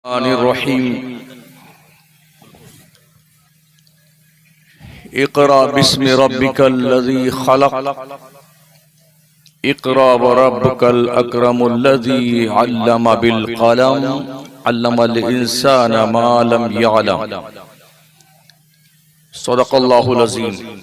रहीम इक़रा बिस्मि रब्बिकल्लज़ी खलक़ इक़रा व रब्बुकल अकरमुल्लज़ी अल्लम बिल क़लम अल्लमल इंसान मा लम यअलम सदक़ल्लाहुल अज़ीम।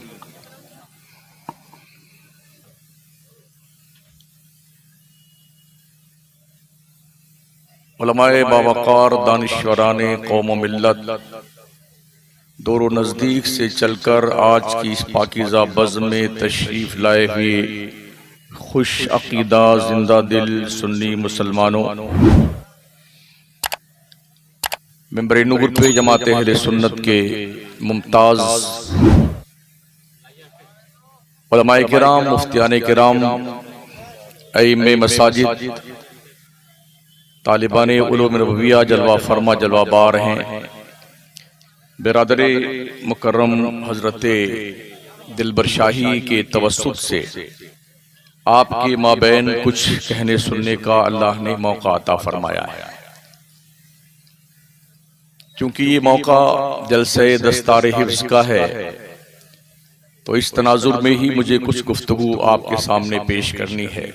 उलमाए बावक़ार दानिश्वराने कौम मिल्लत दूर नज़दीक से चलकर आज की इस पाकीज़ा बज़्म में तशरीफ़ लाए हुए खुश अक़ीदा जिंदा दिल सुन्नी मुसलमानों, मेंबर नूर पे जमात अहले सुन्नत के मुमताज़ उलमाए किराम, मुफ्तियाने किराम, अइम्मे मसाजिद, तालिबाने उलूम नबविया जलवा फरमा जलवा बार हैं, बिरादरे मुकर्रम हजरत दिलबर शाही के तवस्सुत से आपके माबैन कुछ कहने सुनने का अल्लाह ने मौका अता फरमाया है। क्योंकि ये मौका जलसे दस्तारे हिफ्ज़ का है, तो इस तनाजुर में ही मुझे कुछ गुफ्तगू आपके सामने पेश करनी है।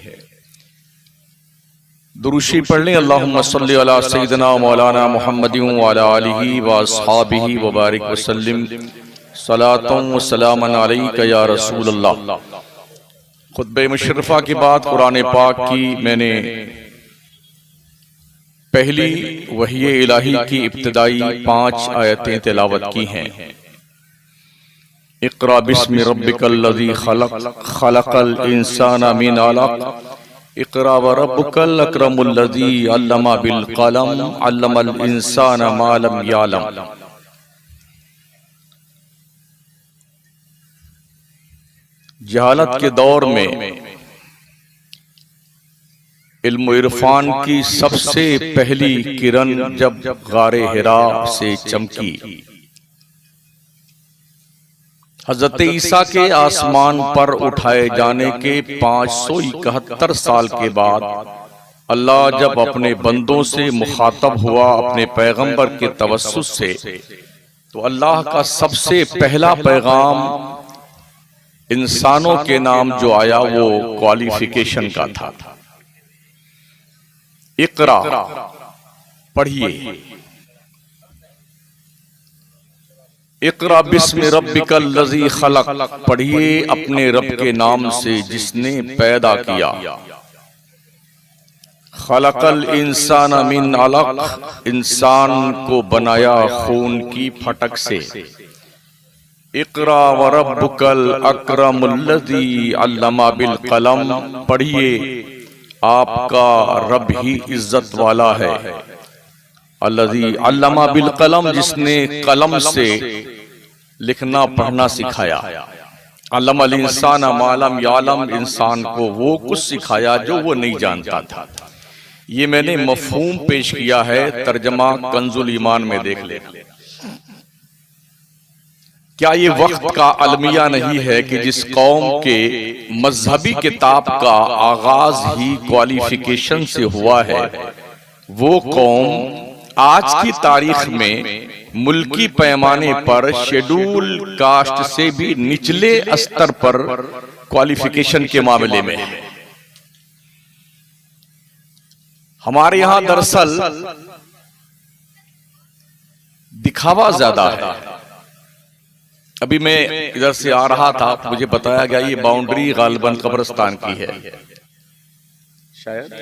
दुरूशी पढ़ लें। अल्लाहुम्मा सल्ली अला सय्यिदिना मौलाना मुहम्मदिन व अला आलिहि व अस्हाबिहि व बारिक व सल्लिम सलातन व सलामन अलैका या रसूल अल्लाह। खुतबे मुशर्रफा के बाद कुरान पाक की मैंने पहली वही इलाही की इब्तिदाई 5 आयतें तिलावत की हैं। इक़रा बिस्मि रब्बिकल्लज़ी खलक़ खलक़ल इंसाना मिन अलक़ इक़रा व रब्बुकल अकरमुल्लज़ी अल्लम बिल क़लम अल्लमल इंसान मा लम यअलम। जहालत के दौर में इल्म इरफान की सबसे पहली किरण जब गारे हिरा से चमकी, हजरत ईसा के आसमान पर उठाए जाने के 571 साल के बाद अल्लाह जब अपने बंदों से मुखातब हुआ अपने पैगंबर के तवस्सुत से, तो अल्लाह का सबसे पहला पैगाम इंसानों के नाम जो आया वो क्वालिफिकेशन का था। इक़रा पढ़िए, इक़रा बिस्मि रब्बिकल्लज़ी खलक़ पढ़िए अपने रब के नाम से जिसने पैदा किया। खलक़ल इंसान मिन अलक़ इंसान को बनाया खून की फटक से। इक़रा व रब्बुकल अकरमुल्लज़ी अल्लम बिल क़लम पढ़िए आपका रब ही इज्जत वाला है। अल्लज़ी अल्लम बिल क़लम जिसने कलम से लिखना पढ़ना सिखाया। अल्लमल इंसान मा लम यअलम इंसान को वो कुछ सिखाया जो वो नहीं जानता था। ये मैंने मफ़हूम पेश किया है, तर्जमा कंजुल ईमान में देख ले। क्या ये वक्त का अलमिया नहीं है कि जिस कौम के मजहबी किताब का आगाज ही क्वालिफिकेशन से हुआ है, वो कौम आज की तारीख में मुल्की पैमाने पर शेड्यूल कास्ट से भी निचले स्तर पर क्वालिफिकेशन के मामले में है। हमारे यहां दरअसल दिखावा ज्यादा है। अभी मैं इधर से आ रहा था, मुझे बताया गया ये बाउंड्री गालिबन कब्रिस्तान की है। शायद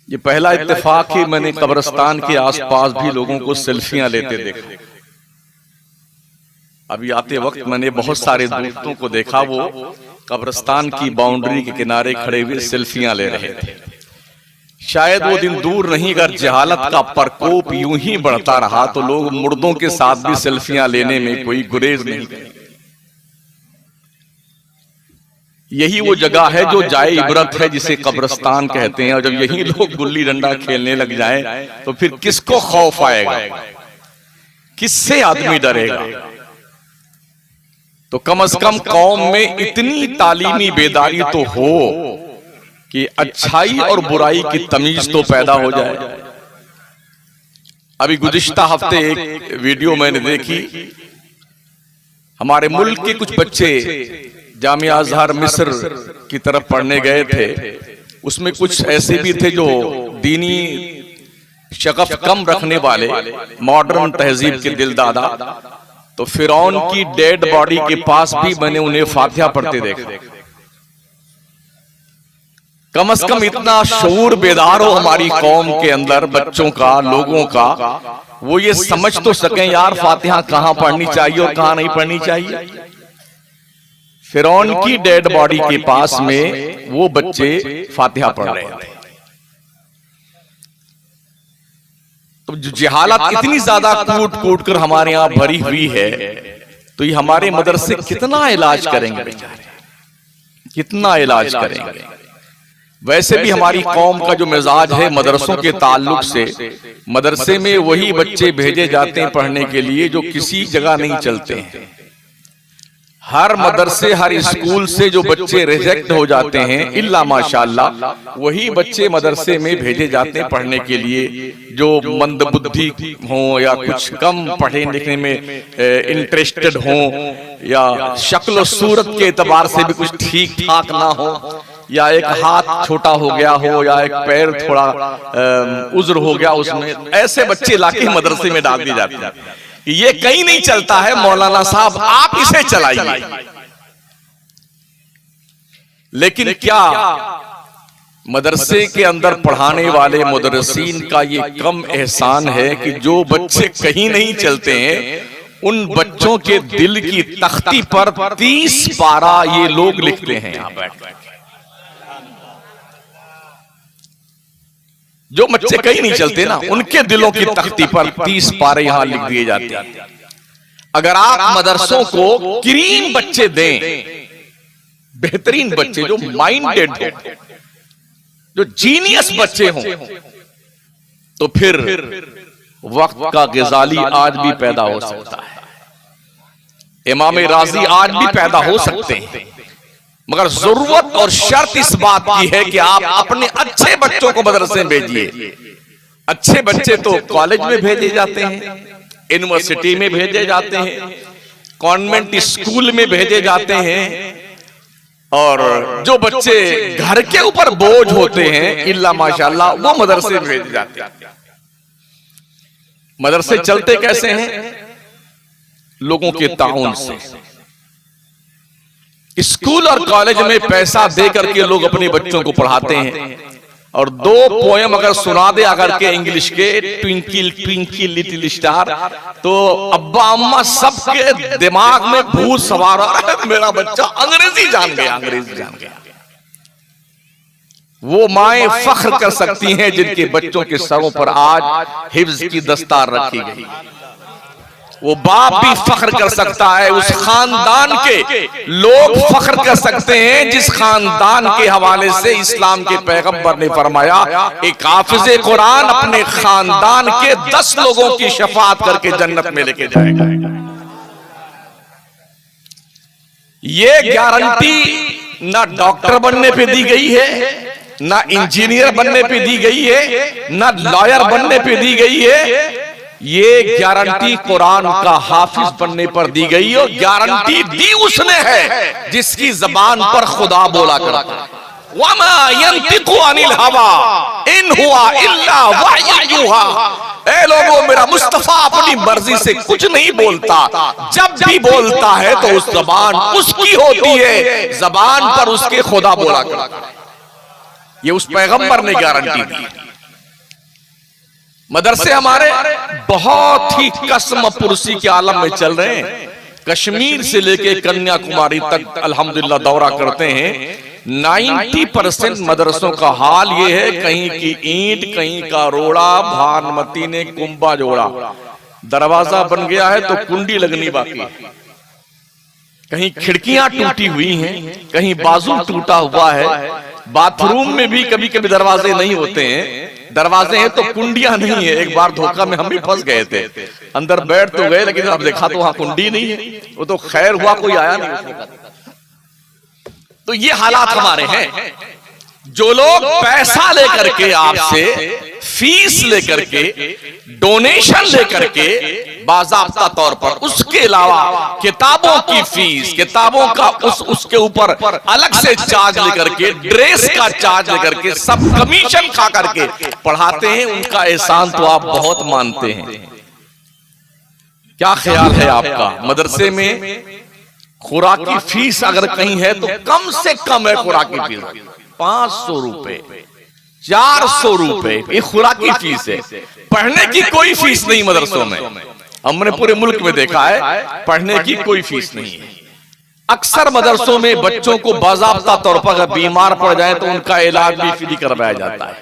ये पहला इत्तेफाक ही मैंने कब्रिस्तान के आसपास भी लोगों को सेल्फियां लेते देखा। अभी आते वक्त मैंने बहुत सारे दोस्तों को देखा, वो कब्रिस्तान की बाउंड्री के किनारे खड़े हुए सेल्फियां ले रहे थे। शायद वो दिन दूर नहीं, अगर जहालत का प्रकोप यूं ही बढ़ता रहा तो लोग मुर्दों के साथ भी सेल्फियां लेने में कोई गुरेज नहीं करेंगे। यही वो जगह है जो जाए इबरत है, जिसे कब्रिस्तान कहते हैं। और जब यही लोग गुल्ली डंडा खेलने लग जाएं, तो फिर किसको खौफ आएगा, किससे आदमी डरेगा? तो कम से कम कौम में इतनी तालीमी बेदारी तो हो कि अच्छाई और बुराई की तमीज तो पैदा हो जाए। अभी गुज़िश्ता हफ्ते एक वीडियो मैंने देखी, हमारे मुल्क के कुछ बच्चे जामिया अज़हर मिस्र की तरफ पढ़ने गए थे। उसमें कुछ ऐसे भी थे जो दीनी शगफ कम रखने वाले, मॉडर्न तहजीब के दिल दादा। तो फिरौन की डेड बॉडी के पास भी मैंने उन्हें फातिहा पढ़ते देखा। कम से कम इतना शऊर बेदार हो हमारी कौम के अंदर, बच्चों का, लोगों का, वो ये समझ तो सकें यार फातिहा कहां पढ़नी चाहिए और कहां नहीं पढ़नी चाहिए। फिरौन की डेड बॉडी के पास में वो बच्चे फातिहा पढ़ रहे थे। तो जहालत इतनी ज्यादा कूट कूट कर हमारे यहां भरी हुई है, तो ये हमारे मदरसे कितना इलाज करेंगे बेचारे, कितना इलाज करेंगे। वैसे भी हमारी कौम का जो मिजाज है मदरसों के ताल्लुक से, मदरसे में वही बच्चे भेजे जाते हैं पढ़ने के लिए जो किसी जगह नहीं चलते हैं। हर मदरसे, हर स्कूल से जो बच्चे रिजेक्ट हो जाते हैं, इल्ला माशाअल्लाह, वही बच्चे मदरसे में भेजे जाते हैं पढ़ने के लिए जो मंदबुद्धि हों या कुछ कम पढ़े लिखने में इंटरेस्टेड हों, या शक्ल सूरत के एतबार से भी कुछ ठीक ठाक ना हो, या एक हाथ छोटा हो गया हो, या एक पैर थोड़ा उज्र हो गया उसमें, ऐसे बच्चे लाके मदरसे में डाल दिए जाते हैं। ये कहीं नहीं चलता है, मौलाना साहब आप इसे चलाइए। लेकिन क्या मदरसे के अंदर पढ़ाने वाले मुदर्रिसीन का ये कम एहसान है कि जो बच्चे कहीं नहीं चलते हैं, उन बच्चों के दिल की तख्ती पर 30 पारा ये लोग लिखते हैं। यहां बैठ जो बच्चे कहीं नहीं चलते ना, उनके दिलों की तख्ती पर 30 पारे यहां लिख दिए जाते हैं। अगर आप मदरसों को क्रीम बच्चे दें, बेहतरीन बच्चे जो माइंडेड हो, जो जीनियस बच्चे हों, तो फिर वक्त का ग़ज़ाली आज भी पैदा हो सकता है, इमाम राज़ी आज भी पैदा हो सकते हैं। मगर जरूरत और शर्त इस बात की है कि आप अपने अच्छे बच्चों को मदरसे में भेजिए। अच्छे बच्चे तो कॉलेज में भेजे जाते हैं, यूनिवर्सिटी में भेजे जाते हैं, कॉन्वेंट स्कूल में भेजे जाते हैं, और जो बच्चे घर के ऊपर बोझ होते हैं, इल्ला माशाअल्लाह, वो मदरसे में भेजे जाते हैं। मदरसे चलते कैसे हैं? लोगों के ताउन से। स्कूल और कॉलेज में पैसा दे करके लोग अपने बच्चों को पढ़ाते हैं, और 2 पोयम अगर सुना दे अगर के इंग्लिश के, ट्विंकल ट्विंकल लिटिल स्टार, तो अब्बा अम्मा सबके दिमाग में भूत सवार हो रहा है, मेरा बच्चा अंग्रेजी जान गया, अंग्रेजी जान गया। वो माएं फख्र कर सकती हैं जिनके बच्चों के सरों पर आज हिफ्ज की दस्तार रखी गई। वो बाप भी फख्र कर सकता है, उस खानदान के लोग फख्र कर सकते हैं जिस खानदान के हवाले से इस्लाम के पैगंबर ने फरमाया, एक हाफिज़े कुरान अपने खानदान के 10 लोगों की शफाअत करके जन्नत में लेके जाएगा। ये गारंटी ना डॉक्टर बनने पे दी गई है, ना इंजीनियर बनने पे दी गई है, ना लॉयर बनने पे दी गई है। ये गारंटी कुरान का हाफिज बनने पर दी गई, और गारंटी दी उसने है जिसकी जबान पर खुदा बोला करता है, वमा यंतिकु अनिल हवा इन हुआ इल्ला वह्युहा। ए लोगों, मेरा मुस्तफा अपनी मर्जी से कुछ नहीं बोलता, जब भी बोलता है तो उस जबान उसकी होती है, जबान पर उसके खुदा बोला करता है। ये उस पैगंबर ने गारंटी दी। मदरसे हमारे बहुत ही कसम पुरसी के आलम में चल रहे हैं। कश्मीर से लेके कन्याकुमारी तक अल्हम्दुलिल्लाह दौरा करते हैं। 90% मदरसों का हाल ये है, कहीं की ईंट, कहीं का रोड़ा, भानुमती ने कुंभा जोड़ा, दरवाजा बन गया है तो कुंडी लगनी बाकी है, कहीं खिड़कियां टूटी हुई हैं, कहीं बाजू टूटा हुआ है, बाथरूम में भी कभी कभी दरवाजे नहीं होते हैं, दरवाजे हैं तो कुंडियां नहीं है। एक बार धोखा में हम भी फंस गए थे, अंदर बैठ तो गए लेकिन अब देखा तो वहां कुंडी नहीं है। वो तो खैर हुआ कोई आया नहीं। तो ये हालात हमारे हैं। जो लोग पैसा लेकर के आपसे फीस लेकर के डोनेशन लेकर के बाज़ाब्ता तौर पर, उसके अलावा किताबों की फीस, किताबों का उसके ऊपर अलग से चार्ज लेकर के, ड्रेस का चार्ज लेकर के, सब कमीशन खा करके पढ़ाते हैं, उनका एहसान तो आप बहुत मानते हैं। क्या ख्याल है आपका? मदरसे में खुराकी फीस अगर कहीं है तो कम से कम है खुराकी फीस 500 रुपए, 400 रुपए, ये खुराकी फीस है। पढ़ने की कोई फीस नहीं मदरसों में। हमने पूरे मुल्क में देखा है, पढ़ने की कोई फीस नहीं है। अक्सर मदरसों में बच्चों को बाज़ाब्ता तौर पर अगर बीमार पड़ जाए तो उनका इलाज भी फ्री करवाया जाता है।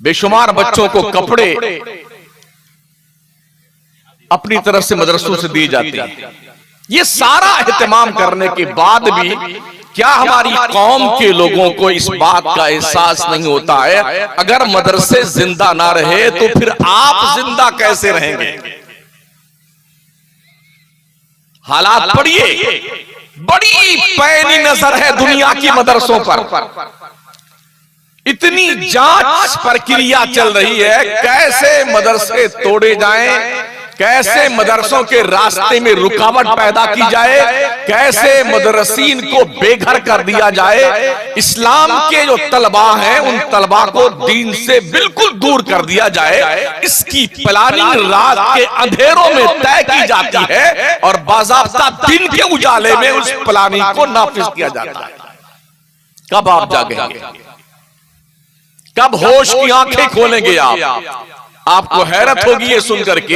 बेशुमार बच्चों को कपड़े अपनी तरफ से मदरसों से दिए जाते हैं। ये सारा एहतमाम करने के बाद भी क्या हमारी कौम के लोगों को इस बात का एहसास नहीं होता है, अगर मदरसे जिंदा ना रहे तो फिर आप जिंदा कैसे रहेंगे? हालात पढ़िए, बड़ी पैनी नजर है दुनिया की मदरसों पर। इतनी जांच प्रक्रिया चल रही है, कैसे मदरसे तोड़े जाएं, कैसे मदरसों के रास्ते में रुकावट पैदा की जाए, कैसे मदरसीन को बेघर कर दिया जाए, इस्लाम के जो तलबा हैं उन तलबा को दीन से बिल्कुल दूर कर दिया जाए, इसकी प्लानिंग रात के अंधेरों में तय की जाती है और बाज़ाब्ता दिन के उजाले में उस प्लानिंग को नाफिज किया जाता है। कब आप जागेंगे? कब होश की आंखें खोलेंगे आप? आपको हैरत होगी ये सुनकर के,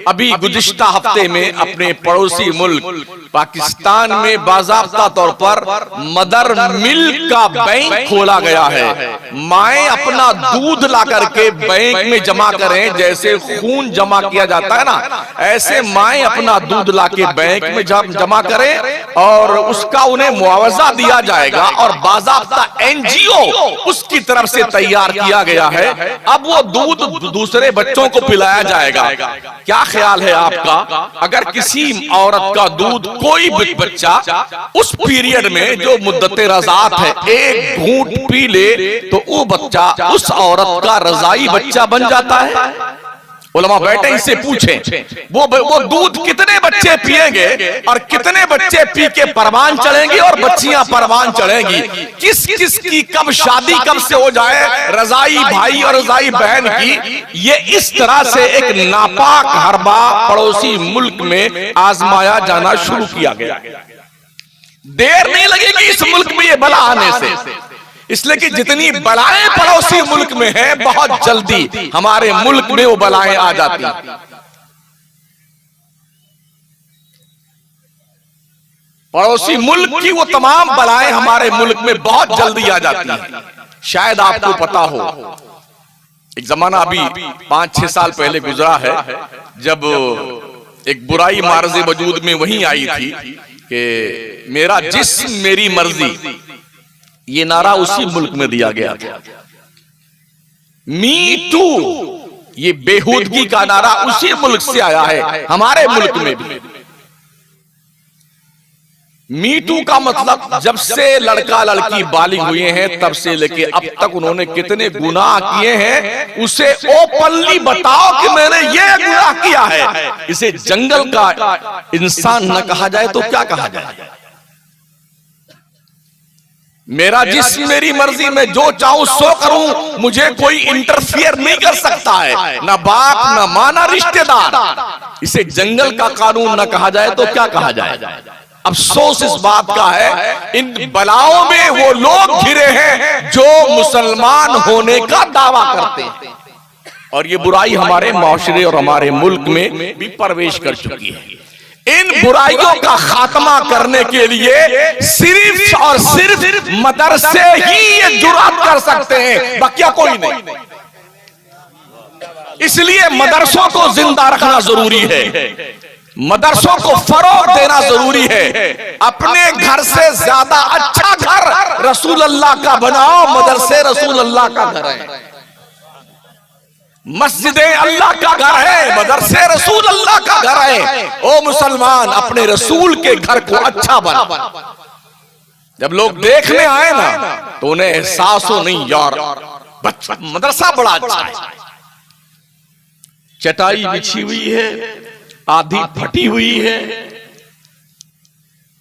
अभी गुज़िश्ता हफ्ते में अपने पड़ोसी मुल्क पाकिस्तान में बाज़ाब्ता तौर पर मदर मिल्क का बैंक खोला गया है। माएं अपना दूध ला करके बैंक में जमा करें, जैसे खून जमा किया जाता है ना, ऐसे माएं अपना दूध ला के बैंक में जमा करें और उसका उन्हें मुआवजा दिया जाएगा और बाज़ाब्ता NGO उसकी तरफ से तैयार किया गया है। अब वो दूध दूसरे बच्चों को पिलाया जाएगा। क्या ख्याल है आपका? अगर किसी औरत का दूध कोई बच्चा उस पीरियड में जो मुद्दते रज़ात है एक घूंट पी ले तो वो बच्चा उस औरत का रज़ाई बच्चा बन जाता है। उलमा बैठे इससे पूछें वो दूध कितने बच्चे पिएंगे और कितने बच्चे पी के परवान चढ़ेंगे और बच्चियां परवान चढ़ेंगी? किस किस की कब शादी कब से हो जाए रजाई भाई और रजाई बहन की, ये इस तरह से एक नापाक हरबा पड़ोसी मुल्क में आजमाया जाना शुरू किया गया। देर नहीं लगेगी इस मुल्क में ये बला आने से, इसलिए कि जितनी बलाएं पड़ोसी मुल्क में हैं बहुत जल्दी हमारे मुल्क में वो बलाएं आ जाती हैं। पड़ोसी मुल्क की वो तमाम बलाएं हमारे मुल्क में बहुत जल्दी आ जाती हैं। शायद आपको पता हो, एक जमाना अभी 5-6 साल पहले गुजरा है जब एक बुराई मार्ज़े वजूद में वही आई थी कि मेरा जिस्म मेरी मर्जी, ये नारा उसी मुल्क में दिया गया था। मी टू, ये बेहूदगी का नारा उसी मुल्क से आया है, हमारे मुल्क में भी। मी टू का मतलब जब से लड़का लड़की बालिग हुए हैं तब से लेके अब तक उन्होंने कितने गुनाह किए हैं उसे ओपनली बताओ कि मैंने ये गुनाह किया है। इसे जंगल का इंसान न कहा जाए तो क्या कहा जाए? मेरा जिस्म मेरी मर्जी, में जो चाहूं सो करूं, मुझे कोई इंटरफियर नहीं कर सकता है, ना बाप ना मां ना रिश्तेदार। इसे जंगल का कानून न कहा जाए तो क्या कहा जाए? अफसोस इस बात का है इन बलाओं में वो लोग घिरे हैं जो मुसलमान होने का दावा करते हैं, और ये बुराई हमारे माशरे और हमारे मुल्क में भी प्रवेश कर चुकी है। इन बुराइयों का खात्मा करने के लिए सिर्फ और सिर्फ मदरसे ही ये जुर्अत कर सकते हैं, बाकिया कोई नहीं। इसलिए मदरसों को जिंदा रखना जरूरी है, मदरसों को फरोग देना जरूरी है। अपने घर से ज्यादा अच्छा घर रसूल अल्लाह का बनाओ, मदरसे रसूल अल्लाह का घर है, मस्जिद अल्लाह का घर है, मदरसे रसूल अल्लाह का घर है। ओ मुसलमान, अपने रसूल के घर को अच्छा बना। जब लोग देखने आए ना तो उन्हें एहसास हो, नहीं यार बच्चा मदरसा बड़ा अच्छा है। चटाई बिछी हुई है, आधी फटी हुई है,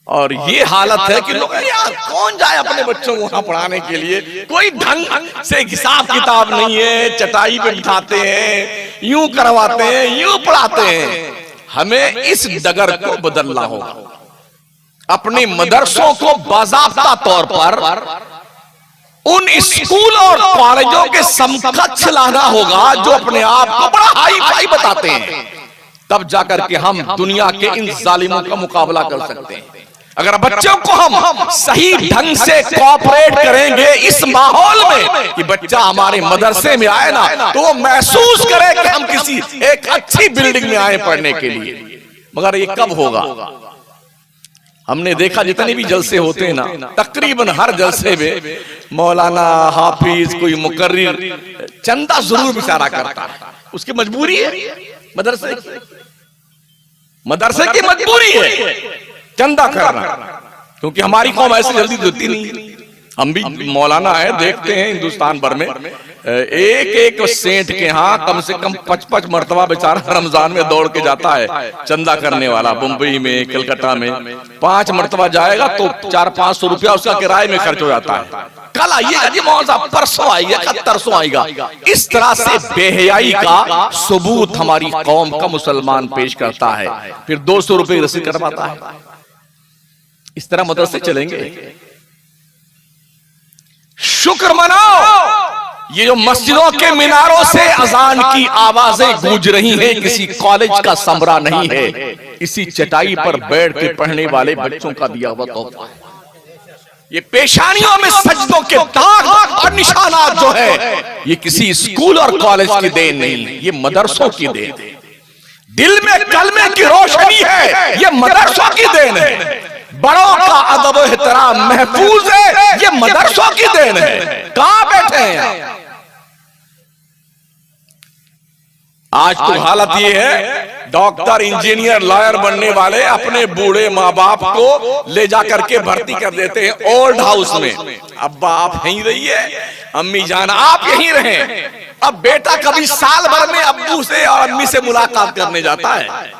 और ये हालत है कि लोग यार कौन जाए अपने बच्चों को वहां पढ़ाने के लिए, कोई ढंग से हिसाब किताब नहीं है, चटाई पे बिठाते हैं, यूं करवाते हैं, यूं पढ़ाते हैं। हमें इस डगर को बदलना होगा, अपने मदरसों को बाज़ाब्ता तौर पर उन स्कूल और कॉलेजों के समकक्ष लाना होगा जो अपने आप को बड़ा हाई फाई बताते हैं। तब जाकर के हम दुनिया के इन जालिमों का मुकाबला कर सकते हैं। अगर बच्चों को हम सही ढंग से कोऑपरेट करेंगे इस माहौल में कि बच्चा हमारे मदरसे में आए ना, तो वो महसूस करे कि हम किसी एक अच्छी बिल्डिंग में आए पढ़ने के लिए। मगर ये कब होगा? हमने देखा जितने भी जलसे होते हैं ना, तकरीबन हर जलसे में मौलाना, हाफिज, कोई मुकर्रिर चंदा जरूर बेचारा करता है। उसकी मजबूरी है, मदरसे की मजबूरी है चंदा करना, क्योंकि हमारी कौम ऐसे जल्दी देती नहीं। हम भी मौलाना है, देखते हैं हिंदुस्तान भर में एक एक सेठ के यहाँ कम से कम 55 मरतबा बेचारा रमजान में दौड़ के जाता है चंदा करने वाला। मुंबई में, कलकत्ता में 5 मरतबा जाएगा तो 400-500 रुपया उसका किराए में खर्च हो जाता है। कल आइएगा जी मौलाना साहब, परसों आइएगा, तरसों आएगा। इस तरह से बेहयाई का सबूत हमारी कौम का मुसलमान पेश करता है, फिर 200 रुपये रसीद करवाता है। इस तरह मदरसे चलेंगे? शुक्र मनाओ, ये जो मस्जिदों के मीनारों से अजान की आवाजें गूंज रही हैं, किसी कॉलेज का समरा नहीं है, इसी चटाई पर बैठ के पढ़ने वाले बच्चों का दिया हुआ तोहफा है। ये पेशानियों में सजदों के दाग और निशानात जो है, ये किसी स्कूल और कॉलेज की देन नहीं, ये मदरसों की देन है। दिल में कलमे की रोशनी है, ये मदरसों की देन है। बड़ों का अदब एहतराम महफूज है, ये मदरसों की देन है। कहां बैठे हैं आज? तो हालत ये है, डॉक्टर, इंजीनियर, लॉयर बनने वाले अपने बूढ़े माँ बाप को ले जाकर के भर्ती कर देते हैं ओल्ड हाउस में। अब्बा आप यहीं रहिए, अम्मी जान आप यहीं रहें। अब बेटा कभी साल भर में अब्बू से और अम्मी से मुलाकात करने जाता है।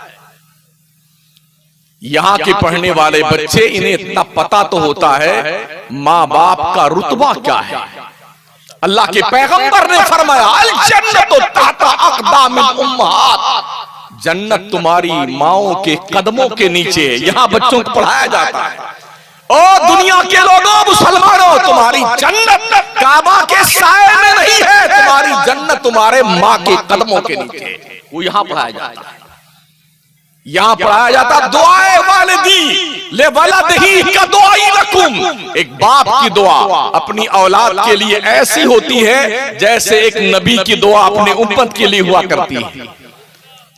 यहाँ के पढ़ने वाले बच्चे, इन्हें इतना पता तो होता है माँ बाप का रुतबा क्या है। अल्लाह के पैगंबर ने फरमाया, अल जन्नतु तहता अक़दामिल उम्महात, जन्नत तुम्हारी माओं के कदमों के नीचे। यहाँ बच्चों को पढ़ाया जाता है, ओ दुनिया के लोगों, मुसलमानों, तुम्हारी जन्नत काबा के साए में नहीं है, तुम्हारी जन्नत तुम्हारे माँ के कदमों के नीचे। वो यहाँ पढ़ाया जाता है। यहां पढ़ाया जाता दुआए वालिदी ले वलदिही का दुआई लकुम। एक बाप की दुआ अपनी औलाद के लिए ऐसी होती है जैसे एक नबी की दुआ अपने उम्मत के लिए हुआ करती है।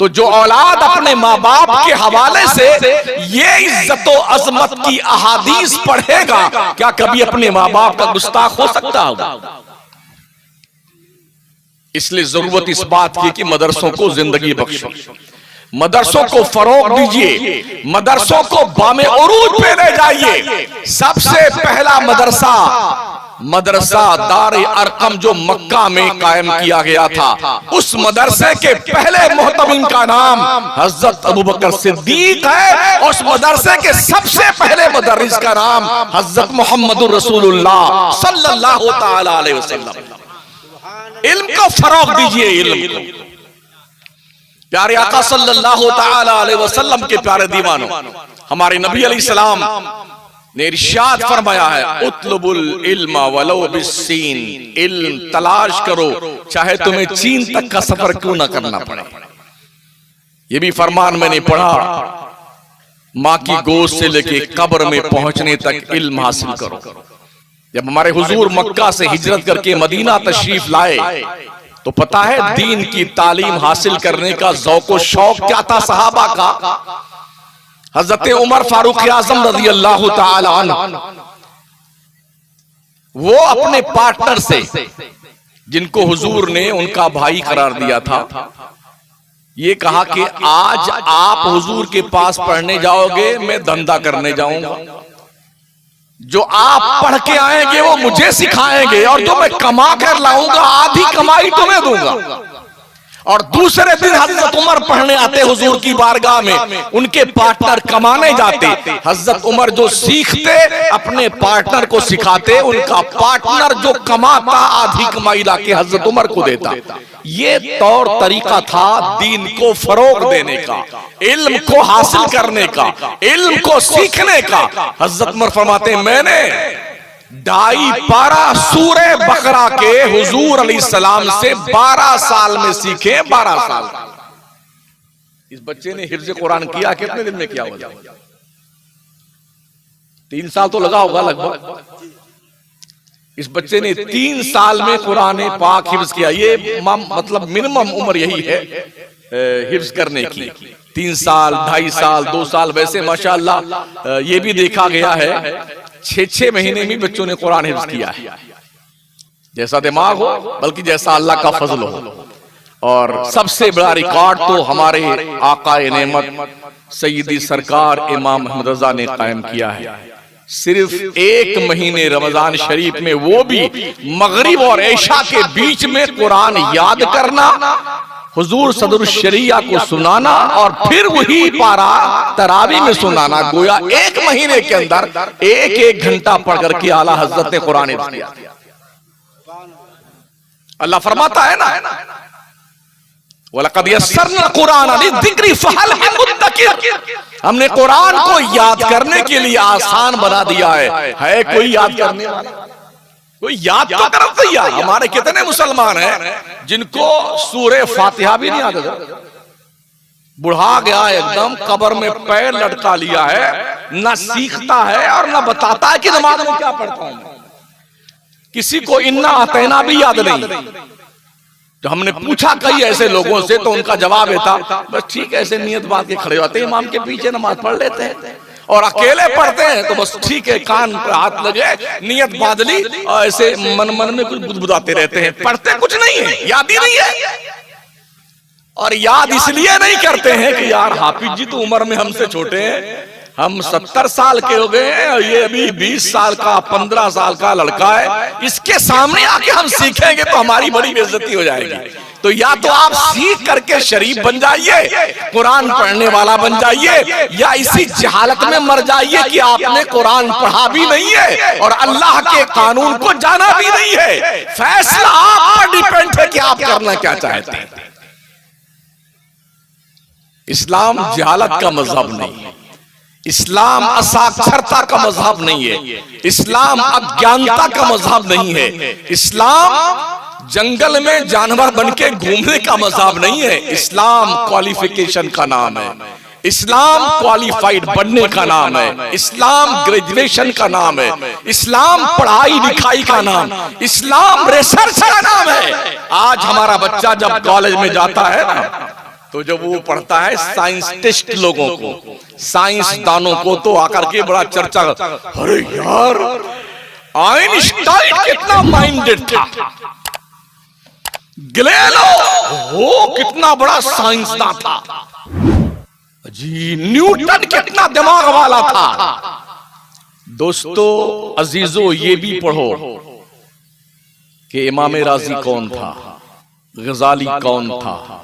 तो जो औलाद अपने माँ बाप के हवाले से ये इज्जत और अजमत की अहादीस पढ़ेगा, क्या कभी अपने माँ बाप का गुस्ताख हो सकता होगा? इसलिए जरूरत इस बात की कि मदरसों को जिंदगी बख्शो, मदरसों को फरोग दीजिए, मदरसों को बामे उरूज पे ले जाइए। सबसे पहला मदरसा दारे अरकम जो मक्का में कायम किया गया था, उस मदरसे के पहले मोहतमिम का नाम हजरत अबू बकर सिद्दीक है, और उस मदरसे के सबसे पहले मुदर्रिस का नाम हजरत मोहम्मदुर रसूलुल्लाह सल्लल्लाहु तआला अलैहि वसल्लम। इल्म को फरोग दीजिए, इल्म को। प्यारे आका सल्लल्लाहु तआला अलैहि वसल्लम के प्यारे दीवानों, हमारे नबी अलैहिस्सलाम ने इरशाद फरमाया है, उतलुबुल इल्मा वलो बिस्सीन, इल्म तलाश करो चाहे तुम्हें चीन तक का सफर क्यों ना करना पड़े। ये भी फरमान मैंने पढ़ा, माँ की गोद से लेके कब्र में पहुंचने तक इल्म हासिल करो। जब हमारे हुजूर मक्का से हिजरत करके मदीना तशरीफ लाए तो पता है दीन की तालीम हासिल करने का ज़ौक़ व शौक क्या था सहाबा का। हजरत उमर फारूक आज़म रज़ी अल्लाह तआला अन्हु, वो अपने पार्टनर से, जिनको हुजूर ने उनका भाई करार दिया था, ये कहा कि आज आप हुजूर के पास पढ़ने जाओगे, मैं धंधा करने जाऊंगा। जो आप पढ़ के आएंगे वो मुझे सिखाएंगे, और जो मैं कमा कर लाऊंगा आधी कमाई तुम्हें दूंगा। और दूसरे दिन हजरत उमर पढ़ने आते हुजूर की बारगाह में, उनके पार्टनर कमाने जाते, हजरत उमर जो सीखते अपने पार्टनर को सिखाते, उनका पार्टनर जो कमाता आधी कमाई लाके हजरत उमर को देता। ये तौर तरीका था दीन को फरोग देने का, इल्म को हासिल करने का, इल्म को सीखने का। हजरत उमर फरमाते मैंने 2.5 पारा सूरे बकरा के हुजूर अलैहिस्सलाम से 12 साल में सीखे। 12 साल। इस बच्चे ने हिफ्ज़ कुरान किया कितने दिन में किया होगा? 3 साल तो लगा होगा लगभग। इस बच्चे ने 3 साल में कुरान पाक हिफ्ज़ किया। ये मतलब मिनिमम उम्र यही है हिफ्ज़ करने की। 3 साल, 2.5 साल, 2 साल। वैसे माशाअल्लाह ये भी देखा गया है 6-6 महीने में बच्चों ने कुरान हिफ्ज़ किया है। जैसा दिमाग हो, बल्कि जैसा अल्लाह का फजल हो। और सबसे बड़ा रिकॉर्ड तो हमारे आकाए नेमत सैयदी सरकार इमाम अहमद रजा ने कायम किया है। सिर्फ 1 महीने रमजान शरीफ में, वो भी मगरिब और ऐशा के बीच में कुरान याद करना, हुजूर सदरुल शरिया को सुनाना और फिर वही पारा तरावी में सुनाना। गोया 1 महीने के अंदर 1-1 घंटा पढ़ करके आला हजरत ने कुरान हिफ्ज़ किया। अल्लाह फरमाता है ना, वलक़द यस्सरना कुरान लिज़िक्रि फहल मिन मुद्दकिर। हमने कुरान को याद करने के लिए आसान बना दिया है कोई याद करने वाला? कोई याद तो कर तैयार। हमारे कितने मुसलमान हैं जिनको सूरे फातिहा भी नहीं आता? बुढ़ा गया एकदम, कब्र में पैर लटका लिया है, ना सीखता है और ना बताता है कि नमाज में क्या पढ़ता हूं। किसी को इन्ना अतैना भी याद नहीं। तो हमने पूछा कई ऐसे लोगों से, तो उनका जवाब था बस ठीक है, ऐसे नियत बात के खड़े होते हैं, इमाम के पीछे नमाज पढ़ लेते हैं, और अकेले पढ़ते हैं तो बस ठीक है, कान पर हाथ लगे, नियत बादली, और ऐसे मन में कुछ बुदबुदाते रहते हैं, पढ़ते कुछ नहीं है, याद ही नहीं है। और याद इसलिए नहीं करते हैं कि यार हाफिज जी तो उम्र में हमसे छोटे हैं, हम 70 साल के हो गए हैं, ये अभी 20 साल का 15 साल का लड़का है, इसके सामने आके हम सीखेंगे तो हमारी बड़ी बेइज्जती हो जाएगी। तो या तो आप सीख करके शरीफ बन जाइए, कुरान पढ़ने वाला बन जाइए, या इसी जहालत में मर जाइए कि आपने कुरान पढ़ा भी नहीं है और अल्लाह के कानून को जाना भी नहीं है। फैसला आप पर डिपेंड है कि आप करना क्या चाहते हैं। इस्लाम जहालत का मजहब नहीं है, इस्लाम असाक्षरता का मजहब नहीं है, इस्लाम अज्ञानता का मजहब नहीं है, इस्लाम जंगल में जानवर बनके घूमने का मजहब नहीं है। इस्लाम क्वालिफिकेशन का नाम है, इस्लाम क्वालिफाइड बनने का नाम है, इस्लाम ग्रेजुएशन का नाम है, इस्लाम पढ़ाई लिखाई का नाम, इस्लाम रिसर्च का नाम है। आज हमारा बच्चा जब कॉलेज में जाता है ना, तो जब वो पढ़ता है साइंटिस्ट लोगों को, साइंसदानों को, तो आकर के बड़ा चर्चा, अरे यार आइंस्टाइन कितना माइंडेड था, गैलीलियो वो कितना बड़ा साइंसदान था जी, न्यूटन कितना दिमाग वाला था। दोस्तों अजीजों, ये भी पढ़ो कि इमाम राजी कौन था, गजाली कौन था,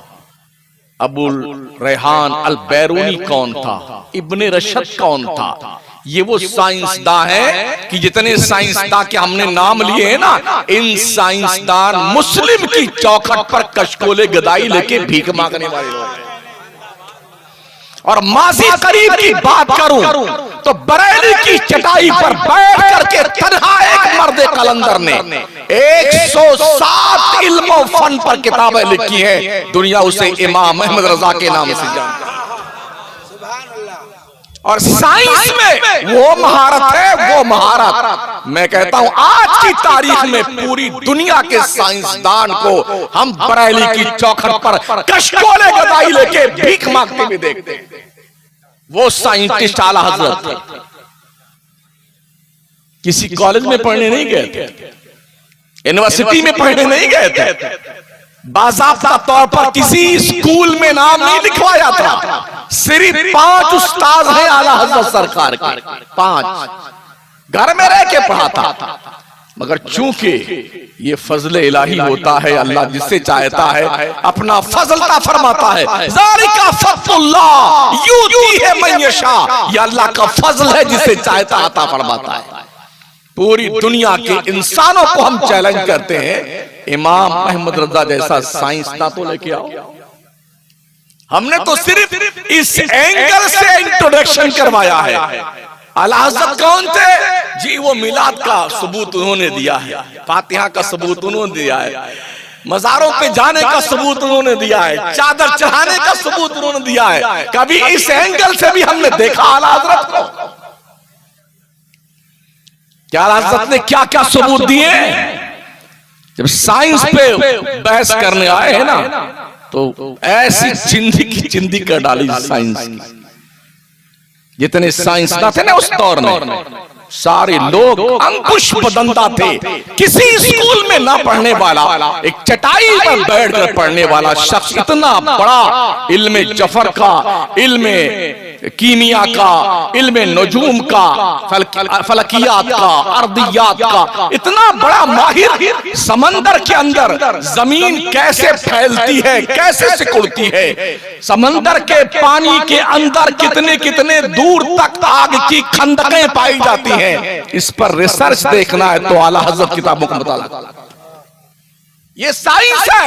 अबुल रेहान अल बैरूनी कौन था, इब्ने रशद कौन था। ये वो साइंसदान है कि जितने साइंसदान के हमने नाम लिए हैं ना, इन साइंसदान मुस्लिम की चौखट पर कशकोले गदाई लेके भीख मांगने वाले लोग हैं। और माजी करीब की बात करूं तो बरेली की चटाई पर बैठ करके तन्हा एक मर्द कलंदर ने 107 इल्म और फन पर किताबें लिखी हैं। दुनिया उसे इमाम अहमद रजा के नाम से जानती है। और साइंस में वो महारत है, वो महारत मैं कहता हूं आज की तारीख में पूरी दुनिया के साइंसदान को हम बरेली की चौखट पर कशकोले गदाई लेके भीख मांगते हुए देखते हैं। वो साइंटिस्ट आला हजरत किसी कॉलेज में पढ़ने नहीं गए थे, यूनिवर्सिटी में पढ़ने नहीं गए थे, बाज़ाब्ता तौर पर किसी स्कूल में नाम नहीं लिखवाया था। सिर्फ 5 उस्ताद हैं आला हजरत सरकार के, 5 घर में रह के पढ़ाता। मगर चूंकि ये फजल इलाही होता है, अल्लाह जिससे चाहता है अपना फजलता फरमाता है। ज़ालिका फज़लुल्लाह युतीहि मन यशा, ये अल्लाह का फजल है, जिसे चाहता अता फरमाता है। पूरी दुनिया के इंसानों को हम चैलेंज करते हैं, इमाम अहमद रजा जैसा साइंसदान तो लेके आओ। हमने तो सिर्फ इस एंगल से इंट्रोडक्शन करवाया है। आला हज़रत कौन थे जी? वो मिलाद का सबूत उन्होंने दिया है, फातिहा का सबूत उन्होंने दिया है, मज़ारों पे जाने का सबूत उन्होंने दिया है, चादर चढ़ाने का सबूत उन्होंने दिया है। कभी इस एंगल से भी हमने देखा आला हज़रत को? क्या आला हज़रत ने क्या क्या सबूत दिए? जब साइंस पे बहस करने आए हैं ना, तो ऐसी चिंदी की चिंदी कर डाली साइंस की। जितने साइंसदान थे ना उस दौर में, सारे लोग अंकुश बदंता थे। किसी स्कूल में ना पढ़ने वाला, एक चटाई पर बैठकर पढ़ने वाला शख्स इतना बड़ा इल्मे जफर का, इल्मे कीमिया का, इल्मे नजूम का, फलकियात का, अर्दियात का इतना बड़ा माहिर, समंदर के अंदर जमीन कैसे फैलती है, कैसे सिकुड़ती है, समंदर के पानी के अंदर कितने कितने दूर तक आग की खंदकें पाई जाती हैं, इस पर रिसर्च देखना है तो आला हज़रत किताबों का मुताला। ये साइंस है।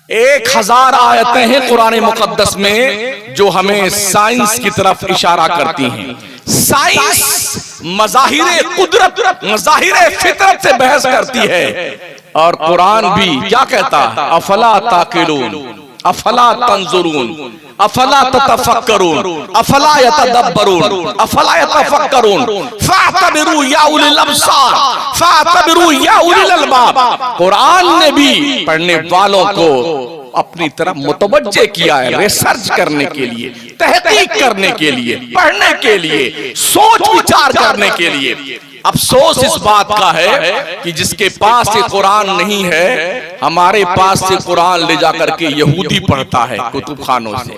1000 आयतें हैं कुरान मुकद्दस में जो हमें साइंस की तरफ इशारा करती हैं। साइंस मज़ाहिरे कुदरत, मज़ाहिरे फितरत से बहस करती है, और कुरान भी क्या कहता है? अफला ताकिलून, अफला तंजुरून, अफला ततफक्करून, अफला यतदब्बरून, अफला यतफक्करून, फातबिरू या उलिल अब्सार, फातबिरू या उलिल अलबाब। कुरान ने भी पढ़ने वालों को अपनी तरफ मुतवज्जे किया है, रिसर्च करने के लिए, तहकीक करने के लिए, पढ़ने के लिए, सोच विचार करने के लिए। अफसोस इस बात का है कि जिसके पास ये कुरान नहीं है, हमारे पास से कुरान ले जाकर के यहूदी पढ़ता है कुतुब खानों से,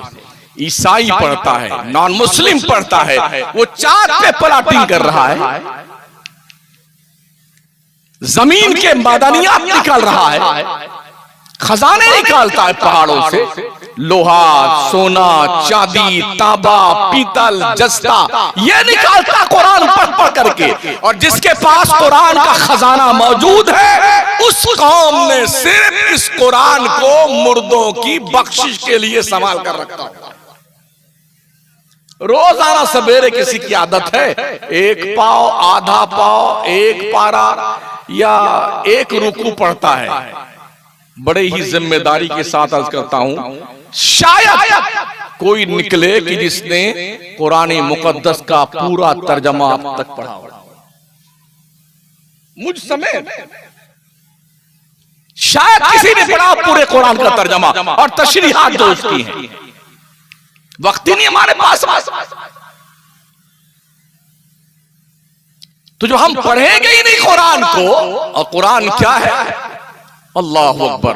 ईसाई पढ़ता है, नॉन मुस्लिम पढ़ता है, वो चाँद पे प्लॉटिंग कर रहा है, जमीन के मादनियात निकाल रहा है, खजाने निकालता है पहाड़ों से, लोहा, सोना, चांदी, तांबा, पीतल, जस्ता, ये निकालता कुरान पढ़ पढ़ करके। और जिसके पास कुरान का खजाना मौजूद है, उस कौम ने सिर्फ इस कुरान को मुर्दों की बख्शिश के लिए संभाल कर रखा। रोजाना सवेरे किसी की आदत है, एक पाव, आधा पाव, एक पारा या एक रुकू पढ़ता है। बड़े ही जिम्मेदारी के साथ अर्ज करता हूं, शायद कोई निकले कि जिसने कुरान मुकद्दस का पूरा तर्जमा अब तक पढ़ा हो, मुझ समेत शायद किसी ने पढ़ा पूरे कुरान का तर्जमा और तशरीहात जो उसकी हैं। वक्त ही नहीं हमारे पास, तो जो हम पढ़ेंगे ही नहीं कुरान को, और कुरान क्या है? अल्लाहु अकबर,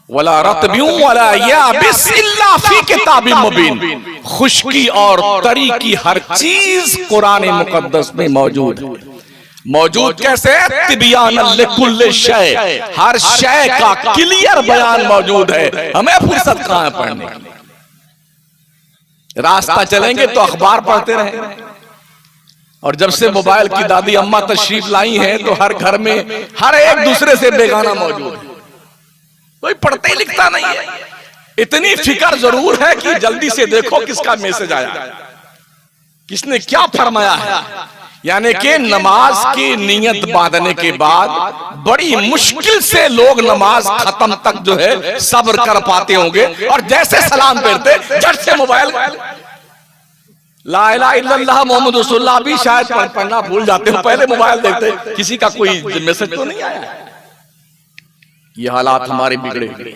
वला रत्बिय्युं वला याबिस इल्ला फी किताबिन मुबीन। खुश्की और तरी की हर चीज कुरान मुकद्दस में मौजूद है। मौजूद कैसे? तिबियानन लिकुल्लि शै, हर शय का क्लियर बयान मौजूद है। हमें फुर्सत कहां है पढ़ने की? रास्ता चलेंगे तो अखबार पढ़ते रहेंगे, और जब से मोबाइल की दादी अम्मा तशरीफ लाई हैं तो हर घर में हर एक दूसरे से बेगाना मौजूद है, कोई पढ़ते लिखता नहीं है। इतनी फिक्र जरूर है कि जल्दी से देखो किसका मैसेज आया, किसने क्या फरमाया है। यानी कि नमाज की नीयत बांधने के बाद बड़ी मुश्किल से लोग नमाज खत्म तक जो है सब्र कर पाते होंगे, और जैसे सलाम फेरते झट से मोबाइल, ला इलाहा इल्लल्लाह मोहम्मद रसूलुल्लाह भी शायद पढ़ना भूल जाते हो, पहले मोबाइल देखते किसी का कोई मैसेज तो नहीं आया। ये हालात हमारे बिगड़े हुए।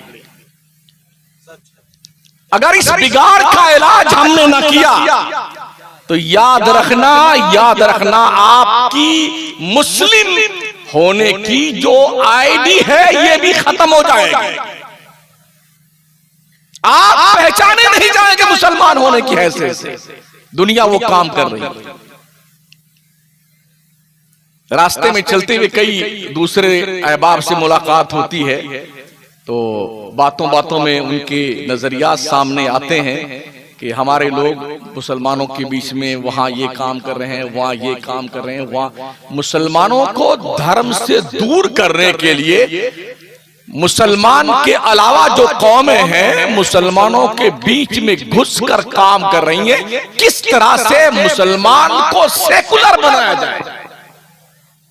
अगर इस बिगाड़ का इलाज हमने न किया तो याद रखना आपकी मुस्लिम होने की जो आईडी है ये भी खत्म हो जाएगी। आप पहचाने नहीं जाएंगे मुसलमान होने की हैसियत से। दुनिया वो काम कर रही है। रास्ते में चलते हुए कई दूसरे अहबाब से मुलाकात होती है, तो बातों बातों में उनके नजरियात सामने आते हैं कि हमारे लोग मुसलमानों के बीच में वहां ये काम कर रहे हैं, वहां ये काम कर रहे हैं, वहां मुसलमानों को धर्म से दूर करने के लिए मुसलमान के अलावा जो कौमें हैं मुसलमानों के बीच में घुसकर काम कर रही हैं। किस तरह से मुसलमान को सेकुलर बनाया जाए,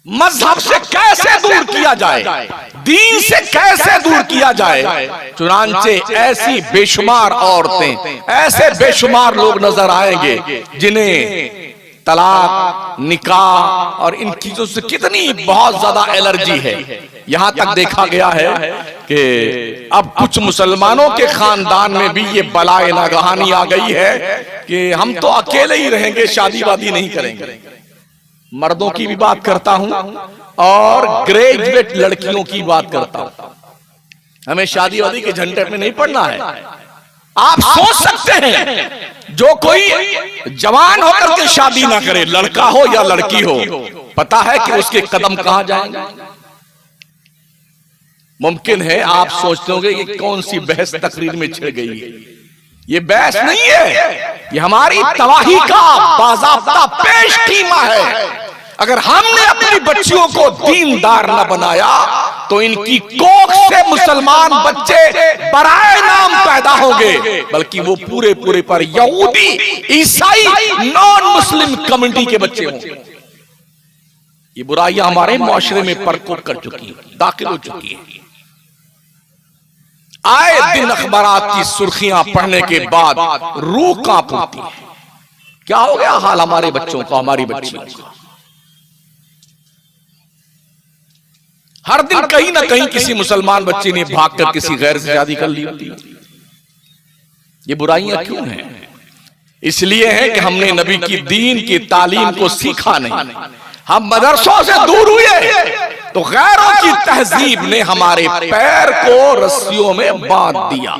मजहब से कैसे दूर किया जाए, दीन से कैसे दूर किया जाए। चुनांचे ऐसी बेशुमार औरतें, ऐसे बेशुमार लोग नजर आएंगे जिन्हें तलाक, निकाह और इन चीजों से कितनी बहुत ज्यादा एलर्जी है। यहां तक देखा गया है कि अब कुछ मुसलमानों के खानदान में भी ये बलाए नागहानी आ गई है कि हम तो अकेले ही रहेंगे, शादी वादी नहीं करेंगे। मर्दों की भी बात करता हूं और ग्रेजुएट लड़कियों की बात करता हूं। हमें शादी वादी के झंडे में नहीं पड़ना है। आप सोच सकते हैं जो कोई जवान होकर के शादी ना करे, लड़का हो या लड़की हो, पता है कि उसके कदम कहां जाएंगे। मुमकिन है आप सोचते होंगे कि कौन सी बहस तकरीर में छिड़ गई है। ये बहस नहीं है, ये हमारी तबाही का बाज़ाब्ता पेश कीमा है। अगर हमने अपनी बच्चियों को दीनदार न बनाया तो इनकी कोख से मुसलमान बच्चे बराए नाम पैदा होंगे, बल्कि वो पूरे पूरे पर यहूदी, ईसाई, नॉन मुस्लिम कम्युनिटी के बच्चे होंगे। ये बुराइयां हमारे मुआशरे में परकोप कर चुकी हैं, दाखिल हो चुकी हैं। आए दिन अखबारात की सुर्खियां पढ़ने के बाद रूह कांप उठती है। क्या हो गया हाल हमारे बच्चों का, हमारी बच्चियों का। हर दिन कहीं ना कहीं किसी मुसलमान बच्चे ने भागकर किसी गैर से शादी कर ली होती है। ये बुराइयां क्यों हैं? इसलिए है कि हमने नबी की दीन की तालीम को सीखा नहीं। हम मदरसों से दूर हुए तो गैरों की तहजीब ने हमारे पैर को रस्सियों में बांध दिया।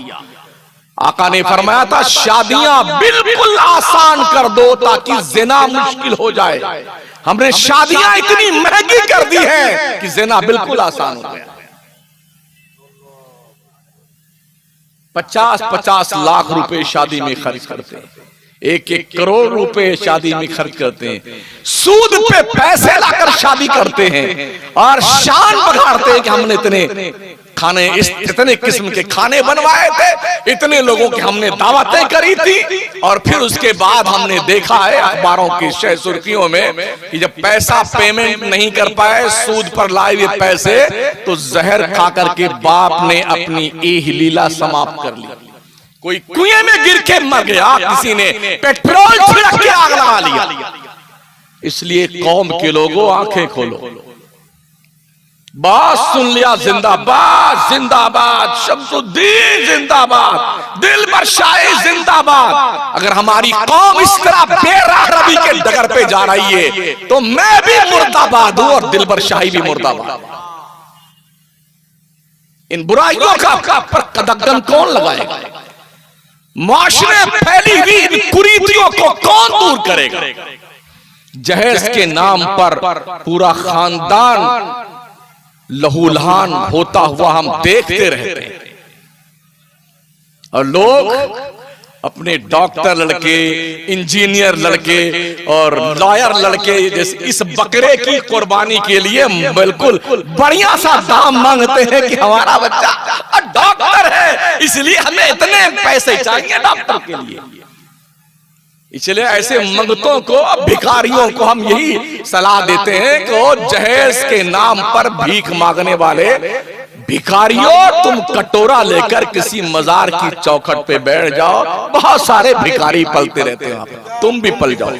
आका ने फरमाया था शादियां बिल्कुल आसान कर दो ताकि जिना मुश्किल हो जाए। हमने शादियां इतनी महंगी कर दी हैं कि जिना बिल्कुल आसान हो गया। 50-50 लाख रुपए शादी में खर्च करते हैं, 1-1 करोड़ रुपए शादी में खर्च करते हैं, सूद पे पैसे लाकर शादी करते हैं और शान बघाड़ते हैं कि हमने इतने खाने, इतने किस्म के खाने बनवाए थे, इतने लोगों की हमने दावतें करी थी। और फिर उसके बाद हमने देखा है अखबारों की शह सुर्खियों में कि जब पैसा पेमेंट नहीं कर पाए, सूद पर लाए हुए पैसे, तो जहर खा करके बाप ने अपनी एह लीला समाप्त कर ली। कोई कुएं में गिर के मर गया, किसी ने पेट्रोल छिड़क के आग लगा लिया। इसलिए कौम के लोगों आंखें खोलो, बात सुन लिया, जिंदाबाद जिंदाबाद, शमसुद्दीन जिंदाबाद, दिलबर शाही जिंदाबाद। अगर हमारी कौम इस तरह बेरहमी के डगर पे जा रही है तो मैं भी मुर्दाबाद हूं और दिलबर शाही भी मुर्दाबाद। इन बुराइयों का पर कदम कौन लगाएगा? माशरे फैली हुई कुरीतियों को कौन दूर करेगा? जहेज के नाम पर पूरा खानदान लहूलहान होता हुआ हम देखते रहते हैं और लोग अपने डॉक्टर लड़के, इंजीनियर लड़के और लॉयर लड़के जैसे इस बकरे की कुर्बानी के लिए बिल्कुल बढ़िया सा दाम मांगते हैं कि हमारा बच्चा डॉक्टर है, इसलिए हमें इतने पैसे चाहिए डॉक्टर के लिए। इसलिए ऐसे मंगतों को, भिखारियों को हम यही सलाह देते हैं कि जहेज के नाम पर भीख मांगने वाले भिखारियों, तुम कटोरा लेकर किसी मजार की चौखट पे बैठ जाओ, बहुत सारे भिखारी पलते रहते हैं, तुम भी पल जाओ।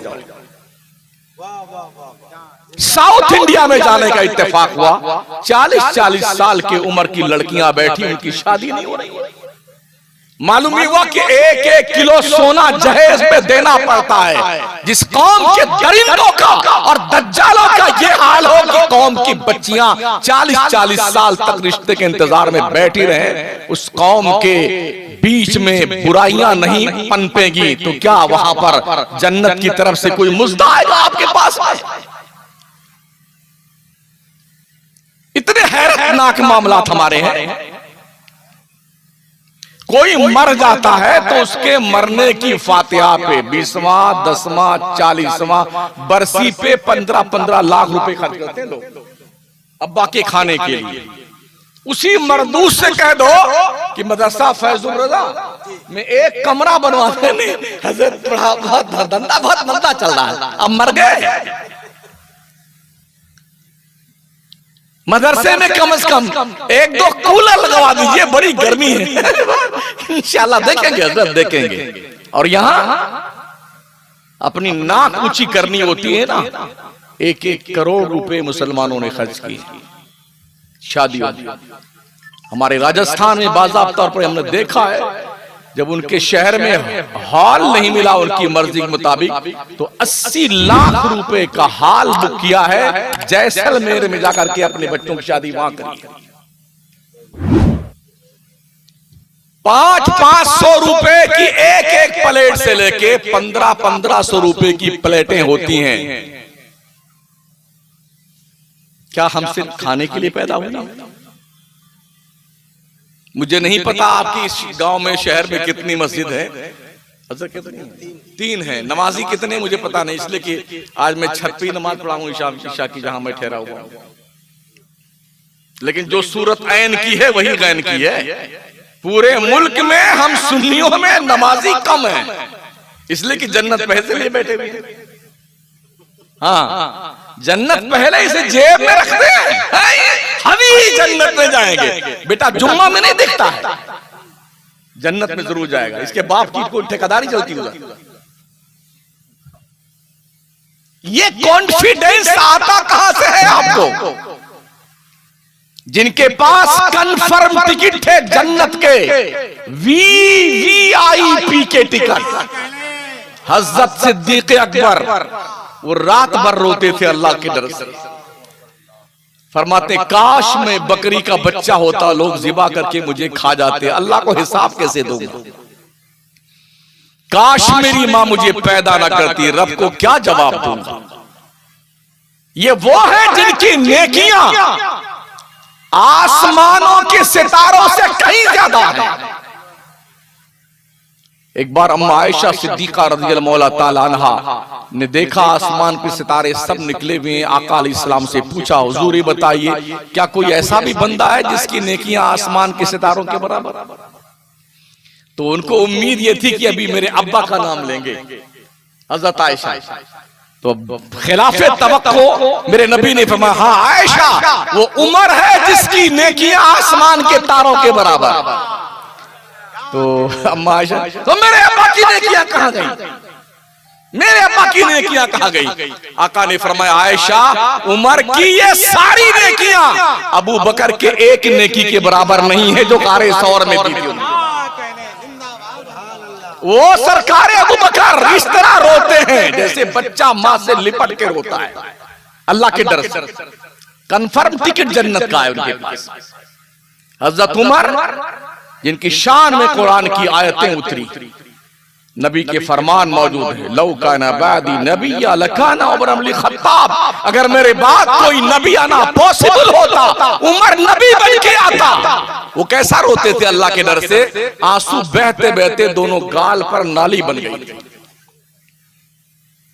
साउथ इंडिया में जाने का इत्तेफाक हुआ, 40-40 साल की उम्र की लड़कियां बैठी, उनकी शादी नहीं हो रही। मालूम हुआ कि 1-1 किलो सोना जहेज पे देना पड़ता है। जिस कौम के दरिंदों का और दज्जालों का ये हाल हो कि कौम की बच्चियां 40-40 साल तक रिश्ते के इंतजार में बैठी रहे, उस कौम के बीच में बुराइयां नहीं पनपेगी तो क्या वहां पर जन्नत की तरफ से कोई मुज्दा आएगा आपके पास? हैरतनाक मामला हमारे हैं। कोई मर जाता है तो उसके मरने की फातिहा पे 20वां 10वां 40वां बरसी पे 15-15 लाख रुपए खर्च करते हैं लोग अब्बा के खाने के लिए। उसी मरदूस से कह दो कि मदरसा फैजुल रजा में एक कमरा बनवाने में हजरत धंधा बहुत मंदा चल रहा है, अब मर गए। मदरसे में कम से कम 1-2 कूलर लगवा दीजिए, बड़ी गर्मी है। इंशाल्लाह देखेंगे हजरत, देखेंगे। और यहां अपनी नाक ऊंची करनी होती है ना, 1-1 करोड़ रुपए मुसलमानों ने खर्च किए शादी। हमारे राजस्थान में बाज़ाब्ता तौर पर हमने देखा है, जब उनके शहर में हॉल नहीं मिला उनकी मर्जी के मुताबिक, तो 80 लाख रुपए का हॉल बुक किया है जैसलमेर में जाकर के अपने बच्चों की शादी वहां करी। 500-500 रुपए की एक प्लेट से लेके 1500-1500 रुपए की प्लेटें होती हैं। क्या हम सिर्फ खाने के लिए पैदा हुए? मुझे नहीं पता आपकी इस गांव में शहर में कितनी मस्जिद है। अच्छा कितनी? 3 है। नमाजी कितने मुझे पता नहीं, इसलिए कि आज मैं 6वीं नमाज पढ़ा हूं ईशा की, जहां मैं ठहरा हुआ हूं। लेकिन जो सूरत ऐन की है वही गैन की है। पूरे मुल्क में हम सुन्नियों में नमाजी कम है, इसलिए कि जन्नत पैसे लिए बैठे हुए। हाँ, जन्नत पहले इसे जेब में रखते हैं, हम ही जन्नत में जाएंगे। बेटा जुम्मा में नहीं दिखता है, जन्नत में जरूर जाएगा। इसके बाप की कोई ठेकेदारी चलती होगा। ये कॉन्फिडेंस आता कहां से है आपको? जिनके पास कंफर्म टिकट है जन्नत के, वीवीआईपी के टिकट। हजरत सिद्दीक अकबर वो रात भर रोते थे अल्लाह के डर से। फरमाते काश में बकरी का बच्चा होता, लोग ज़िबा करके मुझे खा जाते, अल्लाह को हिसाब कैसे दूंगा? काश मेरी मां मुझे पैदा ना करती, रब को क्या जवाब दूंगा? ये वो है जिनकी नेकियां आसमानों के सितारों से कहीं ज्यादा है। एक बार अम्मा आयशा सिद्दीका रज़ियल्लाहु ताला अन्हा ने देखा आसमान पे सितारे सब निकले हुए हैं। आका अलैहिस्सलाम से पूछा, हुजूर बताइए क्या कोई ऐसा भी बंदा है जिसकी नेकियां आसमान के सितारों के बराबर? तो उनको उम्मीद ये थी कि अभी मेरे अब्बा का नाम लेंगे, हज़रत आयशा। तो खिलाफे तवक्को मेरे नबी ने फरमाया, हाँ आयशा वो उमर है जिसकी नेकियां आसमान के तारों के बराबर। तो अम्मा आयशा, तो मेरे अब्बा की नेकियां कहां गई? मेरे अब्बा की नेकियां कहां गई? आका ने फरमाया, आयशा उमर की ये सारी नेकियां अबू बकर के एक नेकी के बराबर नहीं है जो कारे सौर में दी थी। वो सरकार अबू बकर इस तरह रोते हैं जैसे बच्चा मां से लिपट के रोता है, अल्लाह के डर से। कंफर्म टिकट जन्नत का है उनके पास। हजरत उमर जिनकी शान में कुरान की आयतें उतरी, नबी के फरमान मौजूद है, लौ काना बादी नबिय्या लकाना उमर इब्न खत्ताब, अगर मेरे बाद कोई नबी आना पॉसिबल होता उमर नबी बन के आता। वो कैसा रोते थे अल्लाह के डर से, आंसू बहते बहते दोनों गाल पर नाली बन गई।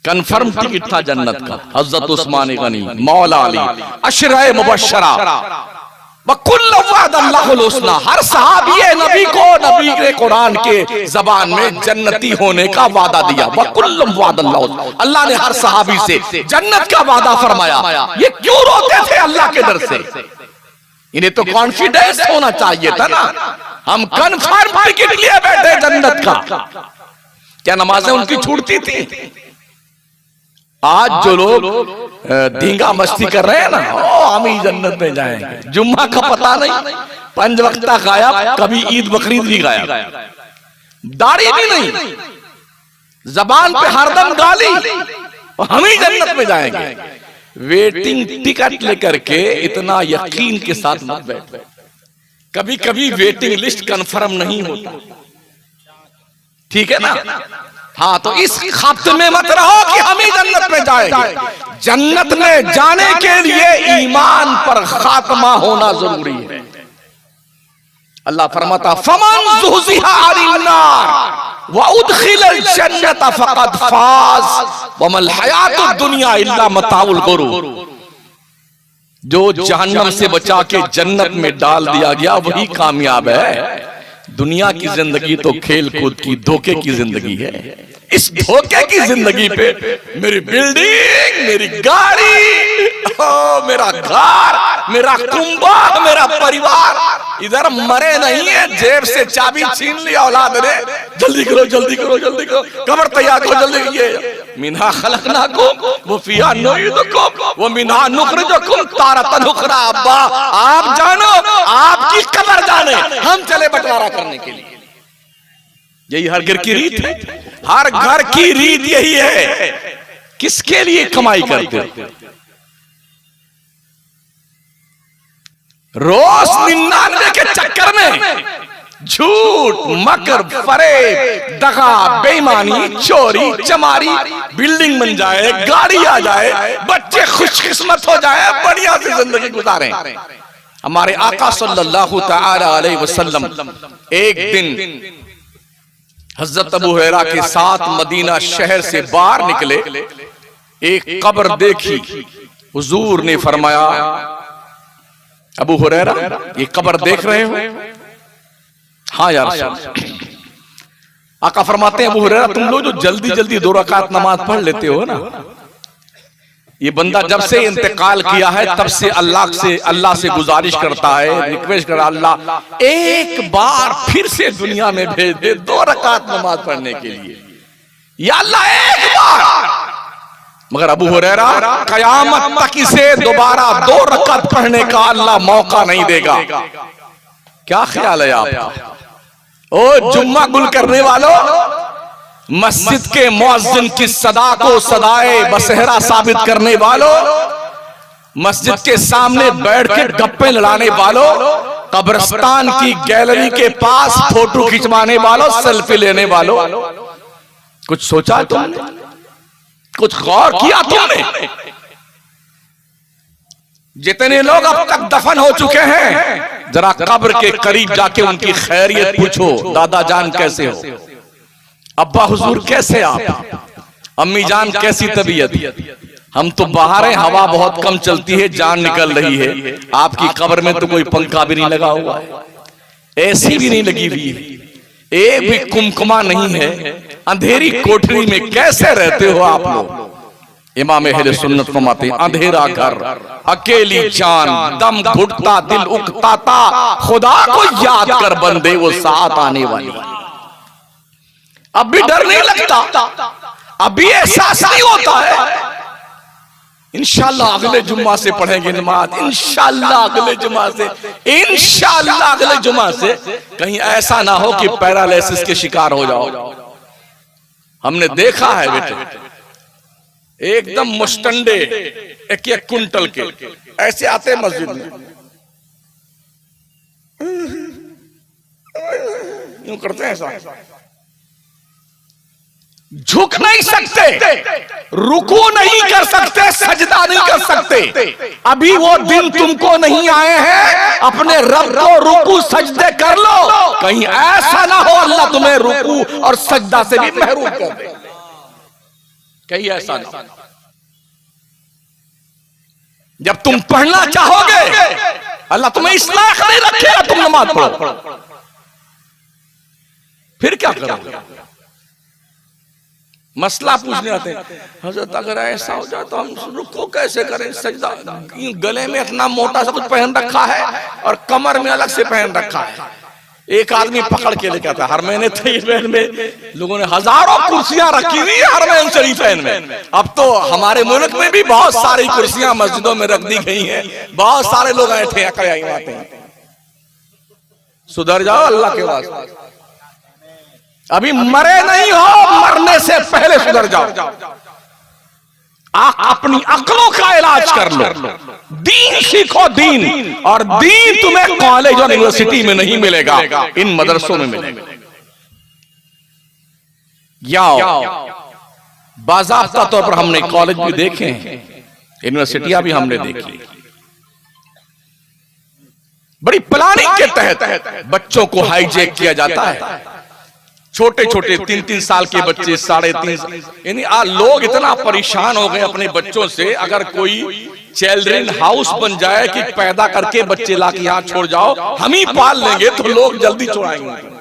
कंफर्म टिकट था जन्नत का। हजरत उस्मान गनी, मौला अली, अशरा मुबश्शरा, हर सहाबी नबी को नबी ने कुरान के जबान में जन्नती होने का वादा दिया। अल्लाह ने हर सहाबी से जन्नत का वादा फरमाया। ये क्यों रोते थे अल्लाह के डर से? इन्हें तो कॉन्फिडेंस होना चाहिए था ना, हम कन्फर्म टिकट लिए बैठे जन्नत का। क्या नमाजें उनकी छूटती थी? आज जो लोग धींगा मस्ती कर रहे हैं ना, हम ही जन्नत में जाएंगे, जुम्मा का पता नहीं, 5 वक्त गायब, कभी ईद बकरीद भी गायब, दाढ़ी भी नहीं, जबान पे हरदम गाली, हम ही जन्नत में जाएंगे। वेटिंग टिकट लेकर के इतना यकीन के साथ मत बैठ। कभी कभी वेटिंग लिस्ट कंफर्म नहीं होता, ठीक है ना? हाँ, तो इस खप्त में मत रहो कि हम ही जन्नत में जाएंगे। जन्नत में जाने के लिए ईमान पर खात्मा होना जरूरी है। अल्लाह फरमाता फमन ज़ुहज़िहा अनिन नार व उदखिलल जन्नत फ़क़द फ़ाज़ वमल हयातुद दुनिया इल्ला मताउल गुरूर। जो जहन्नम से बचा के जन्नत में डाल दिया गया वही कामयाब है। दुनिया की जिंदगी तो खेल कूद की धोखे की जिंदगी है। इस धोखे की जिंदगी पे मेरी बिल्डिंग, मेरी गाड़ी, मेरा घर, मेरा कुंबा, मेरा परिवार इधर मरे नहीं है। जेब से चाबी छीन लिया औलाद ने, जल्दी करो जल्दी करो जल्दी करो, कब्र तैयार करो जल्दी। ये मिन्हा खलकनाकुम व फिहा नुईदुकुम व मिन्हा नुखरिजुकुम तारतन उखरा। अब्बा आप जानो, आपकी कब्र जाने, हम चले बंटवारा करने के लिए। यही हर घर की रीत है, हर घर की रीत यही है। किसके लिए कमाई करते हो? रोज 99 के चक्कर में झूठ, मकर, फरेब, दगा, बेईमानी, चोरी, चमारी, बिल्डिंग बन जाए, गाड़ी आ जाए, बच्चे खुशकिस्मत हो जाए, बढ़िया सी जिंदगी गुजारें। हमारे आका सल्लल्लाहु तआला अलैहि वसल्लम एक दिन हजरत अबू हुरैरा के साथ मदीना शहर से बाहर निकले। एक कब्र देखी, हुजूर ने फरमाया अबू हुरैरा ये कब्र देख रहे हो? हाँ यार। आका फरमाते हैं अबू हुरैरा तुम लोग जो जल्दी जल्दी 2 रकात नमाज पढ़ लेते हो ना, ये बंदा जब से इंतकाल किया है तब से अल्लाह से गुजारिश करता है, रिक्वेस्ट कर अल्लाह एक बार फिर से दुनिया में भेज दे 2 रकात नमाज पढ़ने के लिए, या अल्लाह एक बार। मगर अबू हुरैरा कयामत तक इसे दोबारा 2 रकात पढ़ने का अल्लाह मौका नहीं देगा। क्या ख्याल है आपका? ओ जुम्मा गुल करने वालों, मस्जिद के मुअज्जिन की सदा को सदाए बसेहरा साबित करने वालों, मस्जिद के सामने बैठ के गप्पे लड़ाने वालों, कब्रिस्तान की गैलरी के पास फोटो खिंचवाने वालों, सेल्फी लेने वालों, कुछ सोचा तुमने? कुछ गौर किया तुमने? जितने लोग अब तक दफन हो चुके हैं, जरा कब्र के करीब जाके उनकी खैरियत पूछो। दादा जान कैसे हो? अब्बा हुजूर कैसे आप? अम्मी जान कैसी तबीयत? हम तो बाहर हैं, हवा बहुत कम चलती है, जान निकल रही है। आपकी कब्र में तो कोई पंखा भी नहीं लगा हुआ है, एसी भी नहीं लगी हुई है, एक भी कुमकुमा नहीं है, अंधेरी कोठरी में कैसे रहते हो आप लोग? इमाम अहले सुन्नत फरमाते हैं अंधेरा घर, अकेली जान, दम घुटता, दिल उकताता, खुदा को याद कर बंदे वो साथ आने वाली। अब भी डर नहीं लगता, अब भी एहसास नहीं होता है। इंशाअल्लाह अगले जुम्मा से पढ़ेंगे नमाज, इंशाअल्लाह अगले जुम्मा से, इंशाअल्लाह अगले जुम्मा से। कहीं ऐसा ना हो कि पैरालिसिस के शिकार हो जाओ। हमने देखा है बेटे, एकदम मुस्टंडे 1-1 कुंटल के ऐसे आते मस्जिद में, यूं करते हैं ऐसा, झुक नहीं सकते, रुकू नहीं कर सकते, सजदा नहीं कर सकते। अभी वो दिन तुमको नहीं आए हैं, अपने रब को रुकू सजदे कर लो। कहीं ऐसा ना हो अल्लाह तुम्हें रुकू और सजदा से भी महरूम कर दे, कहीं ऐसा ना। जब तुम पढ़ना चाहोगे अल्लाह तुम्हें इस लायक नहीं रखेगा तुम नमाज पढ़ो, फिर क्या करोगे? मसला पूछने आते हैं, हजरत अगर ऐसा हो जाए तो हम रुको कैसे करें? सजदा गले में इतना मोटा सा कुछ पहन रखा है और कमर में अलग से पहन रखा है। एक आदमी पकड़ के लेके आता, हरमैन तैयबैन में लोगों ने हजारों कुर्सियां रखी हुई है हरमैन शरीफैन में। अब तो हमारे मुल्क में भी बहुत सारी कुर्सियां मस्जिदों में रख दी गई हैं, बहुत सारे लोग ऐठे आते हैं। सुधर जाओ अल्लाह के वास्ते, अभी मरे नहीं हो, मरने से पहले सुधर जाओ। अपनी अक्लों का इलाज कर लो, दीन सीखो दीन, और दीन तुम्हें कॉलेज और यूनिवर्सिटी में नहीं मिलेगा, इन मदरसों में मिलेगा। या बाज़ाब्ता तौर पर हमने कॉलेज भी देखे हैं, यूनिवर्सिटियां भी हमने देखी। बड़ी प्लानिंग के तहत बच्चों को हाईजैक किया जाता है। छोटे छोटे 3-3 साल के बच्चे, 3.5, यानी लोग इतना परेशान हो गए अपने बच्चों से। अगर कोई चिल्ड्रन हाउस बन जाए कि पैदा करके बच्चे ला के यहाँ छोड़ जाओ, हम ही पाल लेंगे, तो लोग जल्दी छोड़ाएंगे।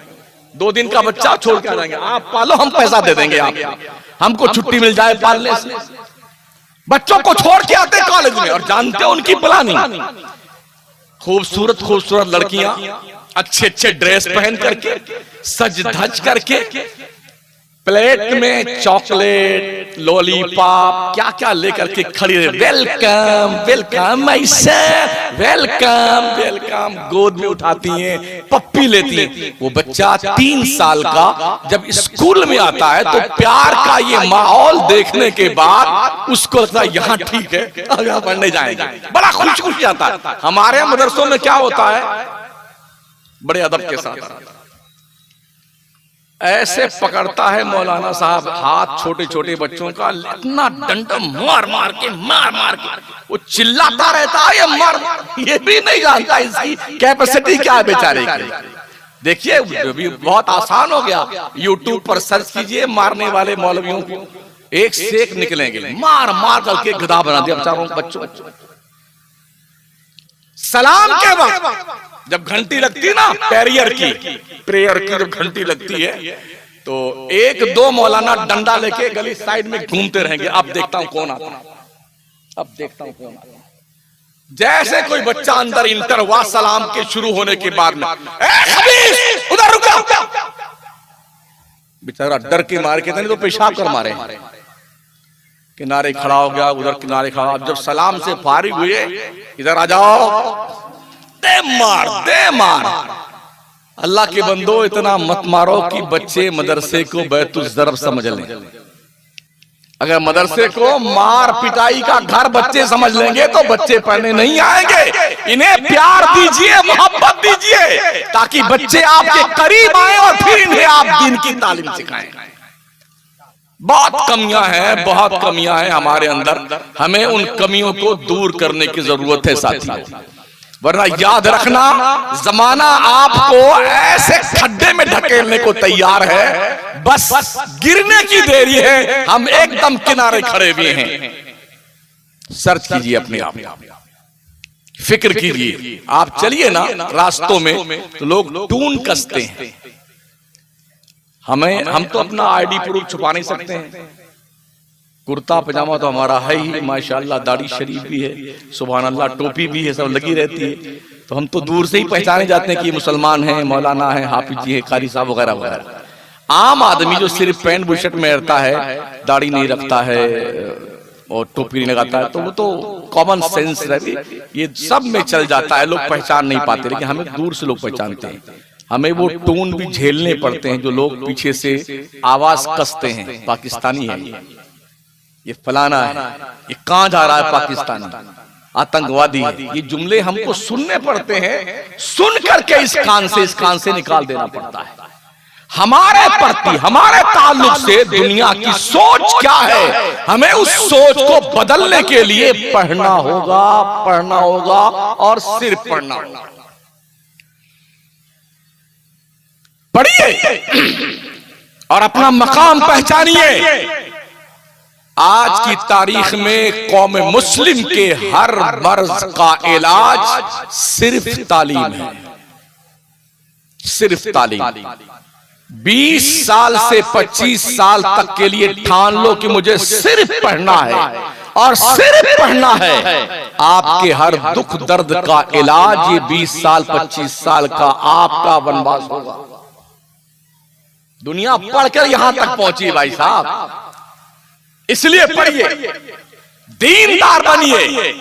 2 दिन का बच्चा छोड़ के आ जाएंगे, आप पालो, हम पैसा दे देंगे आपको, हमको छुट्टी मिल जाए पालने से। बच्चों को छोड़ के आते कॉलेज में, और जानते हो उनकी प्लानिंग, खूबसूरत खूबसूरत लड़कियां अच्छे अच्छे ड्रेस पहन करके, सज धज करके, प्लेट में चॉकलेट, लॉलीपॉप, क्या क्या लेकर के खड़ी रहे, वेलकम वेलकम ऐसा, वेलकम वेलकम, गोद में उठाती हैं, पप्पी लेती हैं। वो बच्चा 3 साल का जब स्कूल में आता है तो प्यार का ये माहौल देखने के बाद उसको लगता है यहाँ ठीक है, अगर पढ़ने जाएंगे, बड़ा खुश खुश आता है। हमारे मदरसों में क्या होता है, बड़े अदब के साथ ऐसे पकड़ता है मौलाना साहब हाथ छोटे छोटे बच्चों का, इतना डंडा मार मार के वो चिल्लाता रहता है, ये मार, ये भी नहीं जानता इसकी कैपेसिटी क्या है बेचारे की। देखिए बहुत आसान हो गया, यूट्यूब पर सर्च कीजिए, मारने वाले मौलवियों को एक से एक निकलेंगे, मार मार करके गधा बना दिया बेचारों बच्चों। सलाम के वक्त जब घंटी लगती ना प्रेयर की जब घंटी लगती है, तो 1-2 मौलाना डंडा लेके गली साइड में घूमते रहेंगे, अब देखता हूं कौन आता है, अब देखता हूं कौन आता है। जैसे कोई बच्चा अंदर इंटर हुआ सलाम के शुरू होने के बाद में, उधर रुका, बेचारा डर के मार के, नहीं तो पेशाब कर मारे, किनारे खड़ा हो गया, उधर किनारे खड़ा। अब जब सलाम से फारिग हुए, इधर आ जाओ, दे मार। अल्लाह के बंदो इतना मत मारो कि बच्चे मदरसे को बैतुल ज़रब समझ लें। अगर मदरसे को मार पिटाई का घर बच्चे समझ लेंगे तो बच्चे पढ़ने नहीं आएंगे। इन्हें प्यार दीजिए, मोहब्बत दीजिए, ताकि बच्चे आपके करीब आए और फिर इन्हें आप दीन की तालीम सिखाएं। बहुत कमियां हैं हमारे अंदर, हमें उन कमियों को दूर करने की जरूरत है साथियों, वरना याद रखना जमाना आपको ऐसे खड्डे में ढकेलने को तैयार है, बस गिरने की देरी है, हम एकदम किनारे खड़े हुए हैं। सर्च कीजिए अपने आप, फिक्र कीजिए, आप चलिए ना रास्तों में तो लोग टून कसते हैं, हम तो अपना आईडी प्रूफ छुपा नहीं सकते हैं। कुर्ता पजामा तो हमारा है ही, माशाल्लाह, दाढ़ी शरीफ भी है, सुभान अल्लाह, टोपी भी है, सब लगी रहती है, तो हम तो दूर से ही पहचाने जाते हैं कि ये मुसलमान हैं, मौलाना हैं, हाफिज जी हैं, कारी साहब वगैरह वगैरह। आम आदमी जो सिर्फ पैंट बुल शर्ट में रहता है, दाढ़ी नहीं रखता है और टोपी नहीं लगाता है, तो वो तो कॉमन सेंस रहती, ये सब में चल जाता है, लोग पहचान नहीं पाते, लेकिन हमें दूर से लोग पहचानते हैं। हमें वो टोन भी झेलने पड़ते हैं जो लोग पीछे से आवाज कसते हैं, पाकिस्तानी है ये फलाना है, ये कहां जा रहा है, पाकिस्तानी आतंकवादी है, ये जुमले हमको सुनने पड़ते हैं, सुन करके इस कान से निकाल देना पड़ता है। हमारे प्रति, हमारे ताल्लुक से दुनिया की सोच क्या है, हमें उस सोच को बदलने के लिए पढ़ना होगा और सिर्फ पढ़ना होगा। पढ़िए और अपना मकाम पहचानिए। आज की तारीख में कौम मुस्लिम के हर मर्ज का इलाज सिर्फ तालीम है, सिर्फ तालीम। 20 साल से 25 साल तक के लिए ठान लो कि मुझे सिर्फ पढ़ना है और सिर्फ पढ़ना है, आपके हर दुख दर्द का इलाज ये 20 साल 25 साल का आपका वनवास होगा। दुनिया पढ़कर यहां तक पहुंची भाई साहब, इसलिए पढ़िए, दीनदार बनिए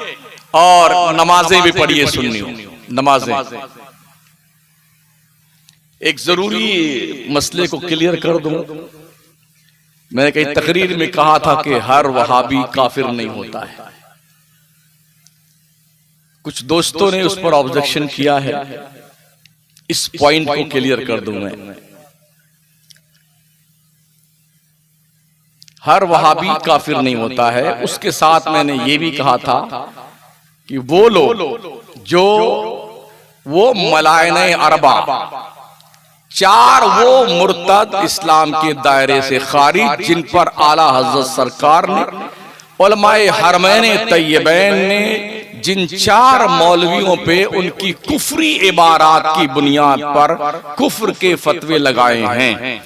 और नमाजें भी पढ़िए, सुन्नी नमाजें। एक जरूरी मसले को क्लियर कर दूं, मैंने कहीं तकरीर में कहा था कि हर वहाबी काफिर नहीं होता है। कुछ दोस्तों ने उस पर ऑब्जेक्शन किया है, इस पॉइंट को क्लियर कर दूं मैं। हर वहाबी काफिर नहीं होता है। उसके साथ मैंने ये भी कहा था कि वो लोग जो वो मलायने अरबा, चार वो मुर्तद इस्लाम के दायरे से खारिज, जिन पर आला हजरत सरकार ने, उलमाए हरमैन तैयबैन ने जिन चार मौलवियों पे उनकी कुफरी इबारात की बुनियाद पर कुफ्र के फतवे लगाए हैं।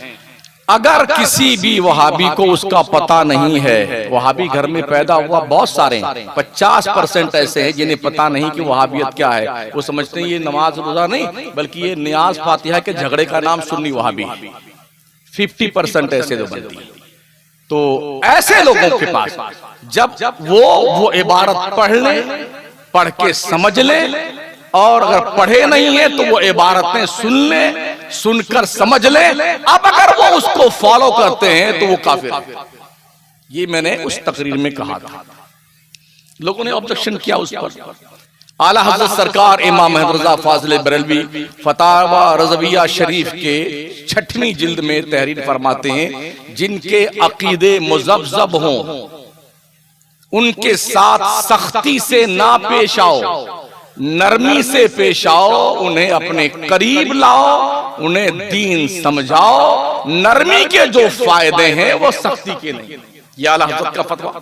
अगर किसी भी वहाबी को उसका पता नहीं है, वहाबी घर में पैदा हुआ बहुत सारे हैं, 50% ऐसे हैं जिन्हें पता नहीं कि वहाबियत क्या है। वो समझते हैं ये नमाज रोजा नहीं बल्कि ये नियाज फातिहा के झगड़े का नाम सुन्नी वहाबी। 50% ऐसे लोग बनती है। तो ऐसे लोगों के पास जब वो इबारत पढ़ ले, पढ़ के समझ ले, और अगर पढ़े नहीं है तो वो इबारतें सुन ले, सुनकर समझ ले, अब अगर वो उसको फॉलो करते हैं तो वो काफिर है। ये मैंने उस तकरीर में कहा था। लोगों ने ऑब्जेक्शन किया उस पर। आला हज़रत सरकार इमाम अहमद रज़ा फाज़िल बरेलवी फतावा रज़विया शरीफ के 6वीं जिल्द में तहरीर फरमाते हैं, जिनके अकीदे मुज़ब्ज़ब हों उनके साथ सख्ती से ना पेश आओ, नरमी से पेश आओ, उन्हें अपने करीब लाओ, उन्हें दीन समझाओ। नरमी के जो फायदे हैं वो सख्ती के नहीं। ये आला हज़रत का फतवा।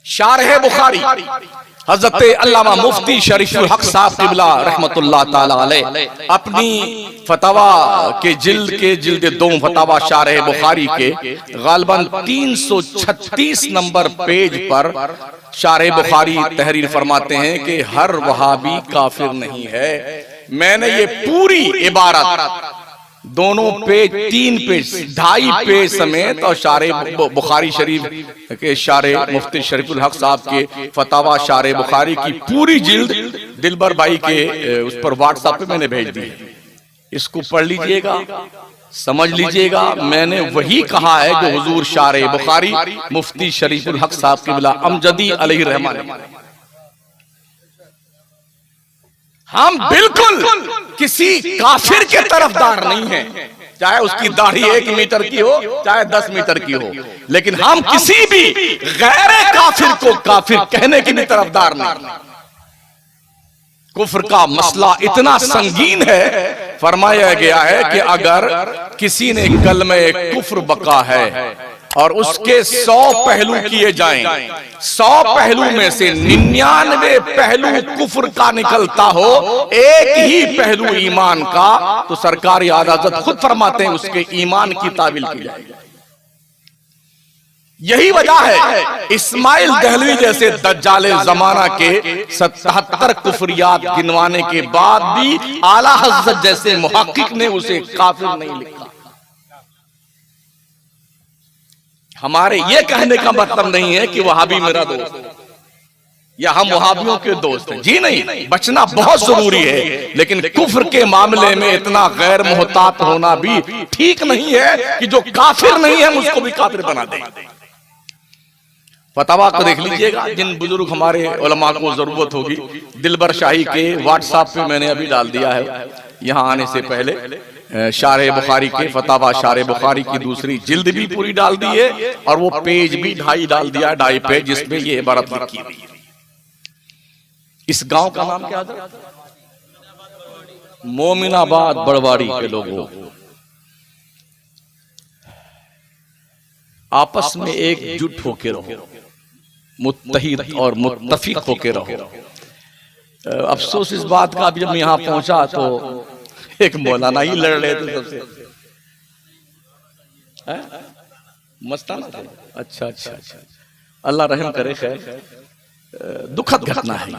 शारह बुखारी हज़रत अल्लामा मुफ्ती शरीफुल हक साहब क़िबला रहमतुल्लाह ताला अलैह अपनी फतवा के जिल्द 2 फतवा शारह बुखारी के गालिबन 336 नंबर पेज पर शारह बुखारी तहरीर फरमाते हैं कि हर वहाबी काफिर नहीं है। मैंने ये पूरी इबारत दोनों पेज, 3 पेज, 2.5 पेज समेत और शारह बुखारी शरीफ के शारह मुफ्ती शरीफुल हक साहब के फतावा शारह बुखारी की पूरी जिल्द दिलबर भाई के उस पर व्हाट्सएप पे मैंने भेज दी। इसको पढ़ लीजिएगा, समझ लीजिएगा। मैंने वही कहा है जो हुजूर शारह बुखारी मुफ्ती शरीफुल हक साहब क़िबला अमजदी अलैहि रहमान। हम बिल्कुल किसी काफिर के तरफदार नहीं हैं, चाहे उसकी दाढ़ी 1 मीटर की हो चाहे 10 मीटर की हो, लेकिन हम किसी भी गैर काफिर को काफिर कहने की भी तरफदार नहीं। कुफ्र का मसला इतना संगीन है, फरमाया गया है कि अगर किसी ने कलमे कुफ्र बका है और उसके 100 पहलू किए जाएं, 100 पहलू में से 99 पहलू कुफ्र का निकलता हो, एक ही पहलू ईमान का, तो सरकारी आदालत खुद फरमाते हैं उसके ईमान की तावील की जाएगी। यही वजह है इस्माइल दहलवी जैसे दज्जाले जमाना के 77 कुफरियात गिनवाने के बाद भी आला हज़रत जैसे मुहक्किक ने उसे काफिर नहीं लिखा। हमारे ये कहने का मतलब नहीं है कि वहाबी मेरा दोस्त या हम वहाबियों के दोस्त हैं, जी नहीं। बचना बहुत जरूरी है, लेकिन कुफ्र के मामले में इतना गैर मोहतात होना भी ठीक नहीं है कि जो काफिर नहीं है उसको भी काफिर बना दें। फतवा को देख लीजिएगा, जिन बुजुर्ग हमारे उलमा को जरूरत होगी। दिलबर शाही के व्हाट्सएप पे मैंने अभी डाल दिया है, यहाँ आने से पहले शारह बुखारी के फतवा शारह बुखारी की दूसरी जिल्द भी पूरी डाल दी है, और वो पेज भी 2.5 डाल दिया है, 2.5 पेज, जिसमें ये इबारत लिखी हुई है। इस गांव का नाम क्या था? मोमिनाबाद बड़वाड़ी के लोगों, आपस में एकजुट होके रहो, मुत्तहिद और मुत्तफिक होके रहो। अफसोस इस बात का, जब यहां पहुंचा तो एक मौलाना ही लड़ रहे थे सबसे। मस्ताना थे। अच्छा अच्छा अच्छा, अल्लाह रहम करे। खैर, दुखद घटना है।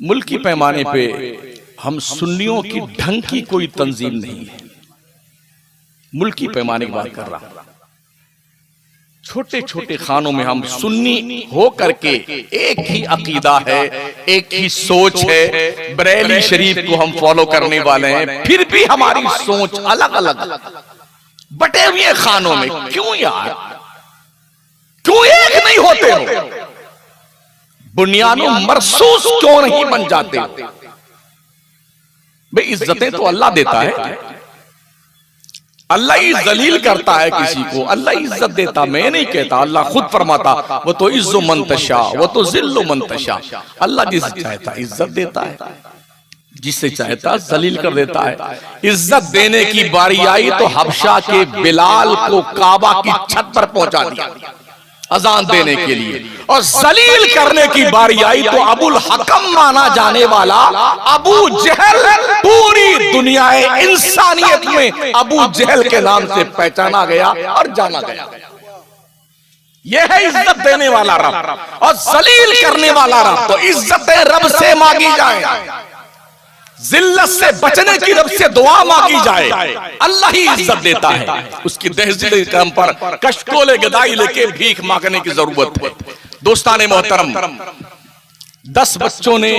मुल्की पैमाने पे हम सुन्नियों की ढंग की कोई तंजीम नहीं है, मुल्की पैमाने की बात कर रहा हूं। छोटे छोटे खानों में हम सुन्नी हो करके एक ही अकीदा है, एक ही सोच है, बरेली शरीफ को हम फॉलो करने वाले हैं, फिर भी हमारी सोच अलग अलग बटे हुए खानों में। क्यों यार, क्यों एक नहीं होते हो? बुनियादों मरसूस क्यों नहीं बन जाते? भाई इज्जतें तो अल्लाह देता है, अल्लाह ही जलील करता है किसी को, अल्लाह इज्जत देता, मैं नहीं कहता। अल्लाह खुद फरमाता वो तो इज्जो मंतशा वो तो जिल्लो मंतशा। अल्लाह जिसे चाहता इज्जत देता है, जिसे चाहता जलील कर देता है। इज्जत देने की बारी आई तो हबशा के बिलाल को काबा की छत पर पहुंचा दिया अजान देने के लिए, और जलील करने की बारी आई तो अबुल हकम माना जाने वाला अबू जहल पूरी दुनिया इंसानियत में अबू जहल के नाम से पहचाना गया और जाना गया। यह है इज्जत देने वाला रब, और जलील करने वाला रब। तो इज्जत रब से मांगी जाए, जिल्लत से बचने की रब से दुआ मांगी जाए, अल्लाह ही इज्जत देता है। उसकी तहजील करम पर कशकोले गदाई लेके भीख मांगने की जरूरत है। दोस्ताने मोहतरम, 10 बच्चों ने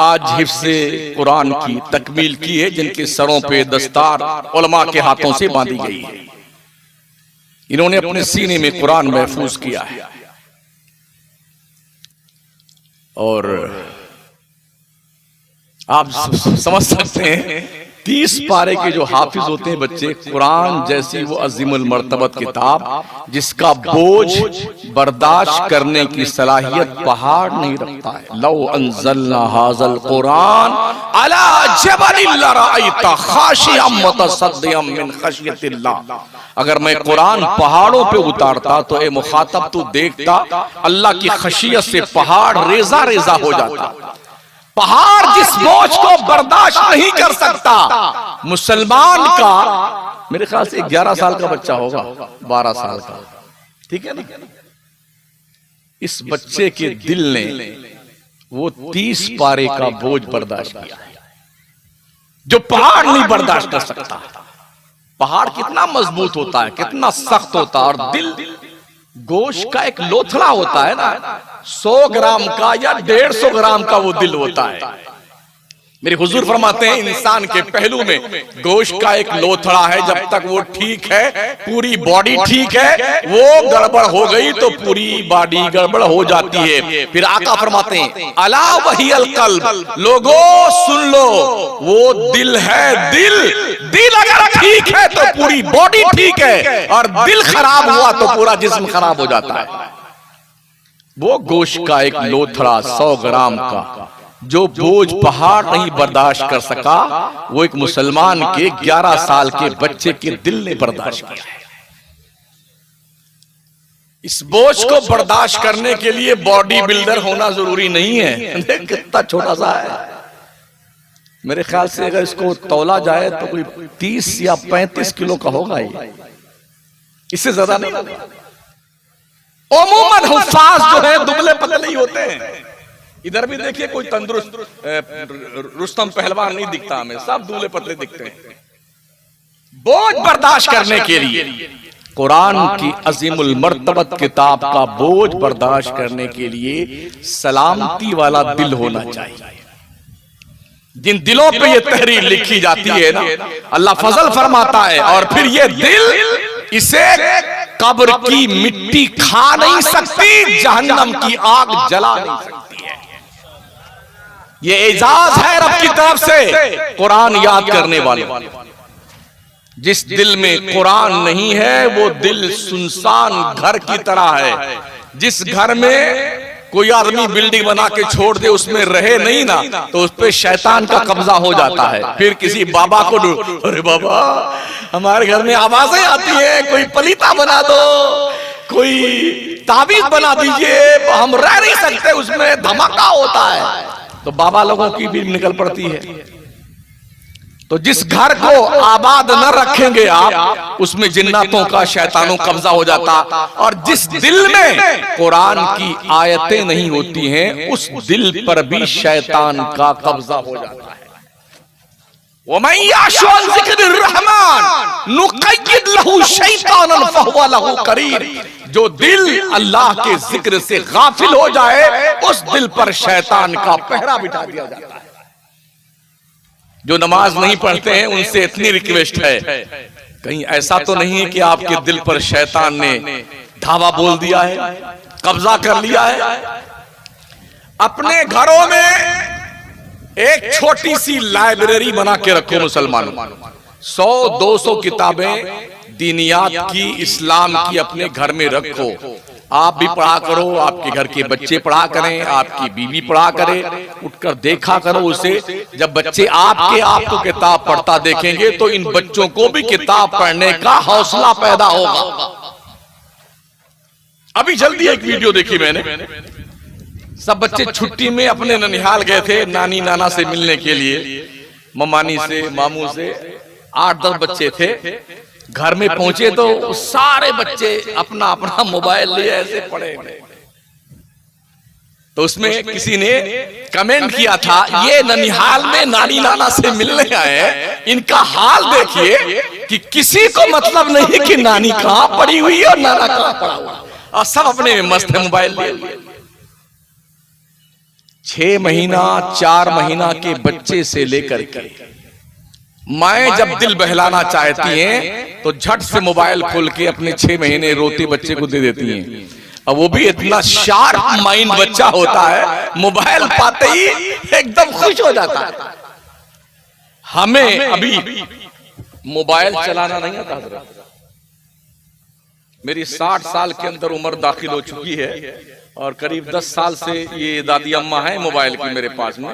आज हिफ्ज़े कुरान की तकमील की है, जिनके सरों पे दस्तार उलमा के हाथों से बांधी गई है। इन्होंने अपने सीने में कुरान महफूज किया है, और आप समझ सकते हैं 30 पारे के जो हाफिज होते हैं बच्चे, कुरान जैसी वो अजीमुल मर्तबत किताब जिसका बोझ बर्दाश्त करने की सलाहियत पहाड़ नहीं रखता है। लौ अंज़लना हाज़ल कुरान अला जबलिन लरअयता खाशिअम मुतसद्दिअम मिन खशियतिल्लाह। अगर मैं कुरान पहाड़ों पे उतारता तो ए मुखातब तू देखता अल्लाह की खशियत से पहाड़ रेजा रेजा हो जाता। पहाड़ जिस बोझ को बर्दाश्त नहीं कर सकता, मुसलमान का मेरे ख्याल से 11 साल का बच्चा होगा, 12 साल का, ठीक है ना, इस बच्चे के दिल ने वो 30 पारे का बोझ बर्दाश्त किया है जो पहाड़ नहीं बर्दाश्त कर सकता। पहाड़ कितना मजबूत होता है, कितना सख्त होता है, और दिल गोश्त का एक लोथड़ा होता है ना, 100 ग्राम का या 150 ग्राम का वो दिल होता है। मेरे हुजूर फरमाते हैं इंसान के पहलू में गोश्त का एक लोथड़ा है, जब तक वो ठीक है पूरी बॉडी ठीक है, वो गड़बड़ हो गई तो पूरी बॉडी गड़बड़ हो जाती है। फिर आका फरमाते हैं अला वही अल कल्ब, लोगों सुन लो वो दिल है। दिल अगर ठीक है तो पूरी बॉडी ठीक है, और दिल खराब हुआ तो पूरा जिस्म खराब हो जाता है। वो गोश्त का एक लोथड़ा 100 ग्राम का जो बोझ पहाड़ नहीं बर्दाश्त कर सका, वो एक मुसलमान के 11 साल के बच्चे के दिल ने बर्दाश्त किया है। इस बोझ को बर्दाश्त करने के लिए बॉडी बिल्डर होना जरूरी नहीं है। कितना छोटा सा है, मेरे ख्याल से अगर इसको तौला जाए तो कोई 30 या 35 किलो का होगा, ये इससे ज्यादा नहीं। उमूमन हुफ्फाज जो है दुबले पतले ही होते हैं। इधर भी देखिए कोई तंदुरुस्त रुस्तम पहलवान नहीं दिखता हमें, सब दुबले पतले दिखते हैं। बोझ बर्दाश्त करने के लिए कुरान की अजीमुल मर्तबत किताब का बोझ बर्दाश्त करने के लिए सलामती वाला दिल होना चाहिए। जिन दिलों पे ये तहरीर लिखी जाती है ना, अल्लाह फजल फरमाता है, और फिर ये दिल इसे कब्र की मिट्टी खा नहीं सकती, जहन्नम की आग जला नहीं सकती है। ये एजाज है रब की तरफ से कुरान याद करने वाले। जिस दिल में कुरान नहीं है वो दिल सुनसान घर की तरह है। जिस घर में कोई आदमी बिल्डिंग बना के छोड़ दे, उसमें रहे नहीं ना, तो उस पे शैतान का कब्जा हो जाता है। फिर किसी बाबा को, अरे बाबा हमारे घर में आवाजें आती है, कोई पलीता बना दो, कोई ताबीज बना दीजिए, हम रह नहीं सकते, उसमें धमाका होता है, तो बाबा लोगों की भी निकल पड़ती है। तो जिस घर को आबाद न रखेंगे आप, उसमें जिन्नातों का शैतानों कब्जा हो जाता। और जिस दिल में कुरान की आयतें नहीं होती हैं, उस दिल पर भी शैतान का कब्जा हो जाता है। वमन याशु अन ज़िक्रिर्रहमान नुक़य्यिद लहू शैतानन फहुव लहू करीन। जो दिल अल्लाह के जिक्र से गाफिल हो जाए, उस दिल पर शैतान का पहरा बिठा दिया जाता है। जो नमाज नहीं पढ़ते हैं उनसे इतनी रिक्वेस्ट है, कहीं ऐसा तो नहीं है कि आपके दिल पर शैतान ने धावा बोल दिया है, कब्जा कर लिया है। अपने घरों में एक छोटी सी लाइब्रेरी बना के रखो मुसलमानों, 100-200 किताबें दीनियात की, इस्लाम की अपने घर में रखो। आप भी पढ़ा करो, आपके घर के बच्चे पढ़ा करें, आपकी बीवी पढ़ा करे, उठकर देखा करो उसे। जब बच्चे आपको किताब पढ़ता देखेंगे तो इन बच्चों को भी किताब पढ़ने का हौसला पैदा होगा। अभी जल्दी एक वीडियो देखी मैंने, सब बच्चे छुट्टी में अपने ननिहाल गए थे नानी नाना से मिलने के लिए, ममानी से, मामू से। 8-10 बच्चे थे। घर में पहुंचे तो सारे बच्चे अपना अपना मोबाइल लिए ऐसे पड़े। तो उसमें किसी ने कमेंट किया था, ये ननिहाल में नानी नाना से मिलने आए, इनका हाल देखिए कि किसी को मतलब नहीं कि नानी कहां पड़ी हुई है और नाना कहां पड़ा हुआ, और सब अपने में मस्त है मोबाइल लिए। 6 महीना 4 महीना के बच्चे से लेकर के माएं जब दिल बहलाना चाहती हैं तो झट से मोबाइल खोल के अपने 6 महीने रोते बच्चे को दे देती हैं। अब वो भी इतना शार्प माइंड बच्चा होता है, मोबाइल पाते ही एकदम खुश हो जाता है। हमें अभी मोबाइल चलाना नहीं आता हज़रत। मेरी 60 साल के अंदर उम्र दाखिल हो चुकी है और करीब 10 साल से ये दादी अम्मा है मोबाइल की मेरे पास में,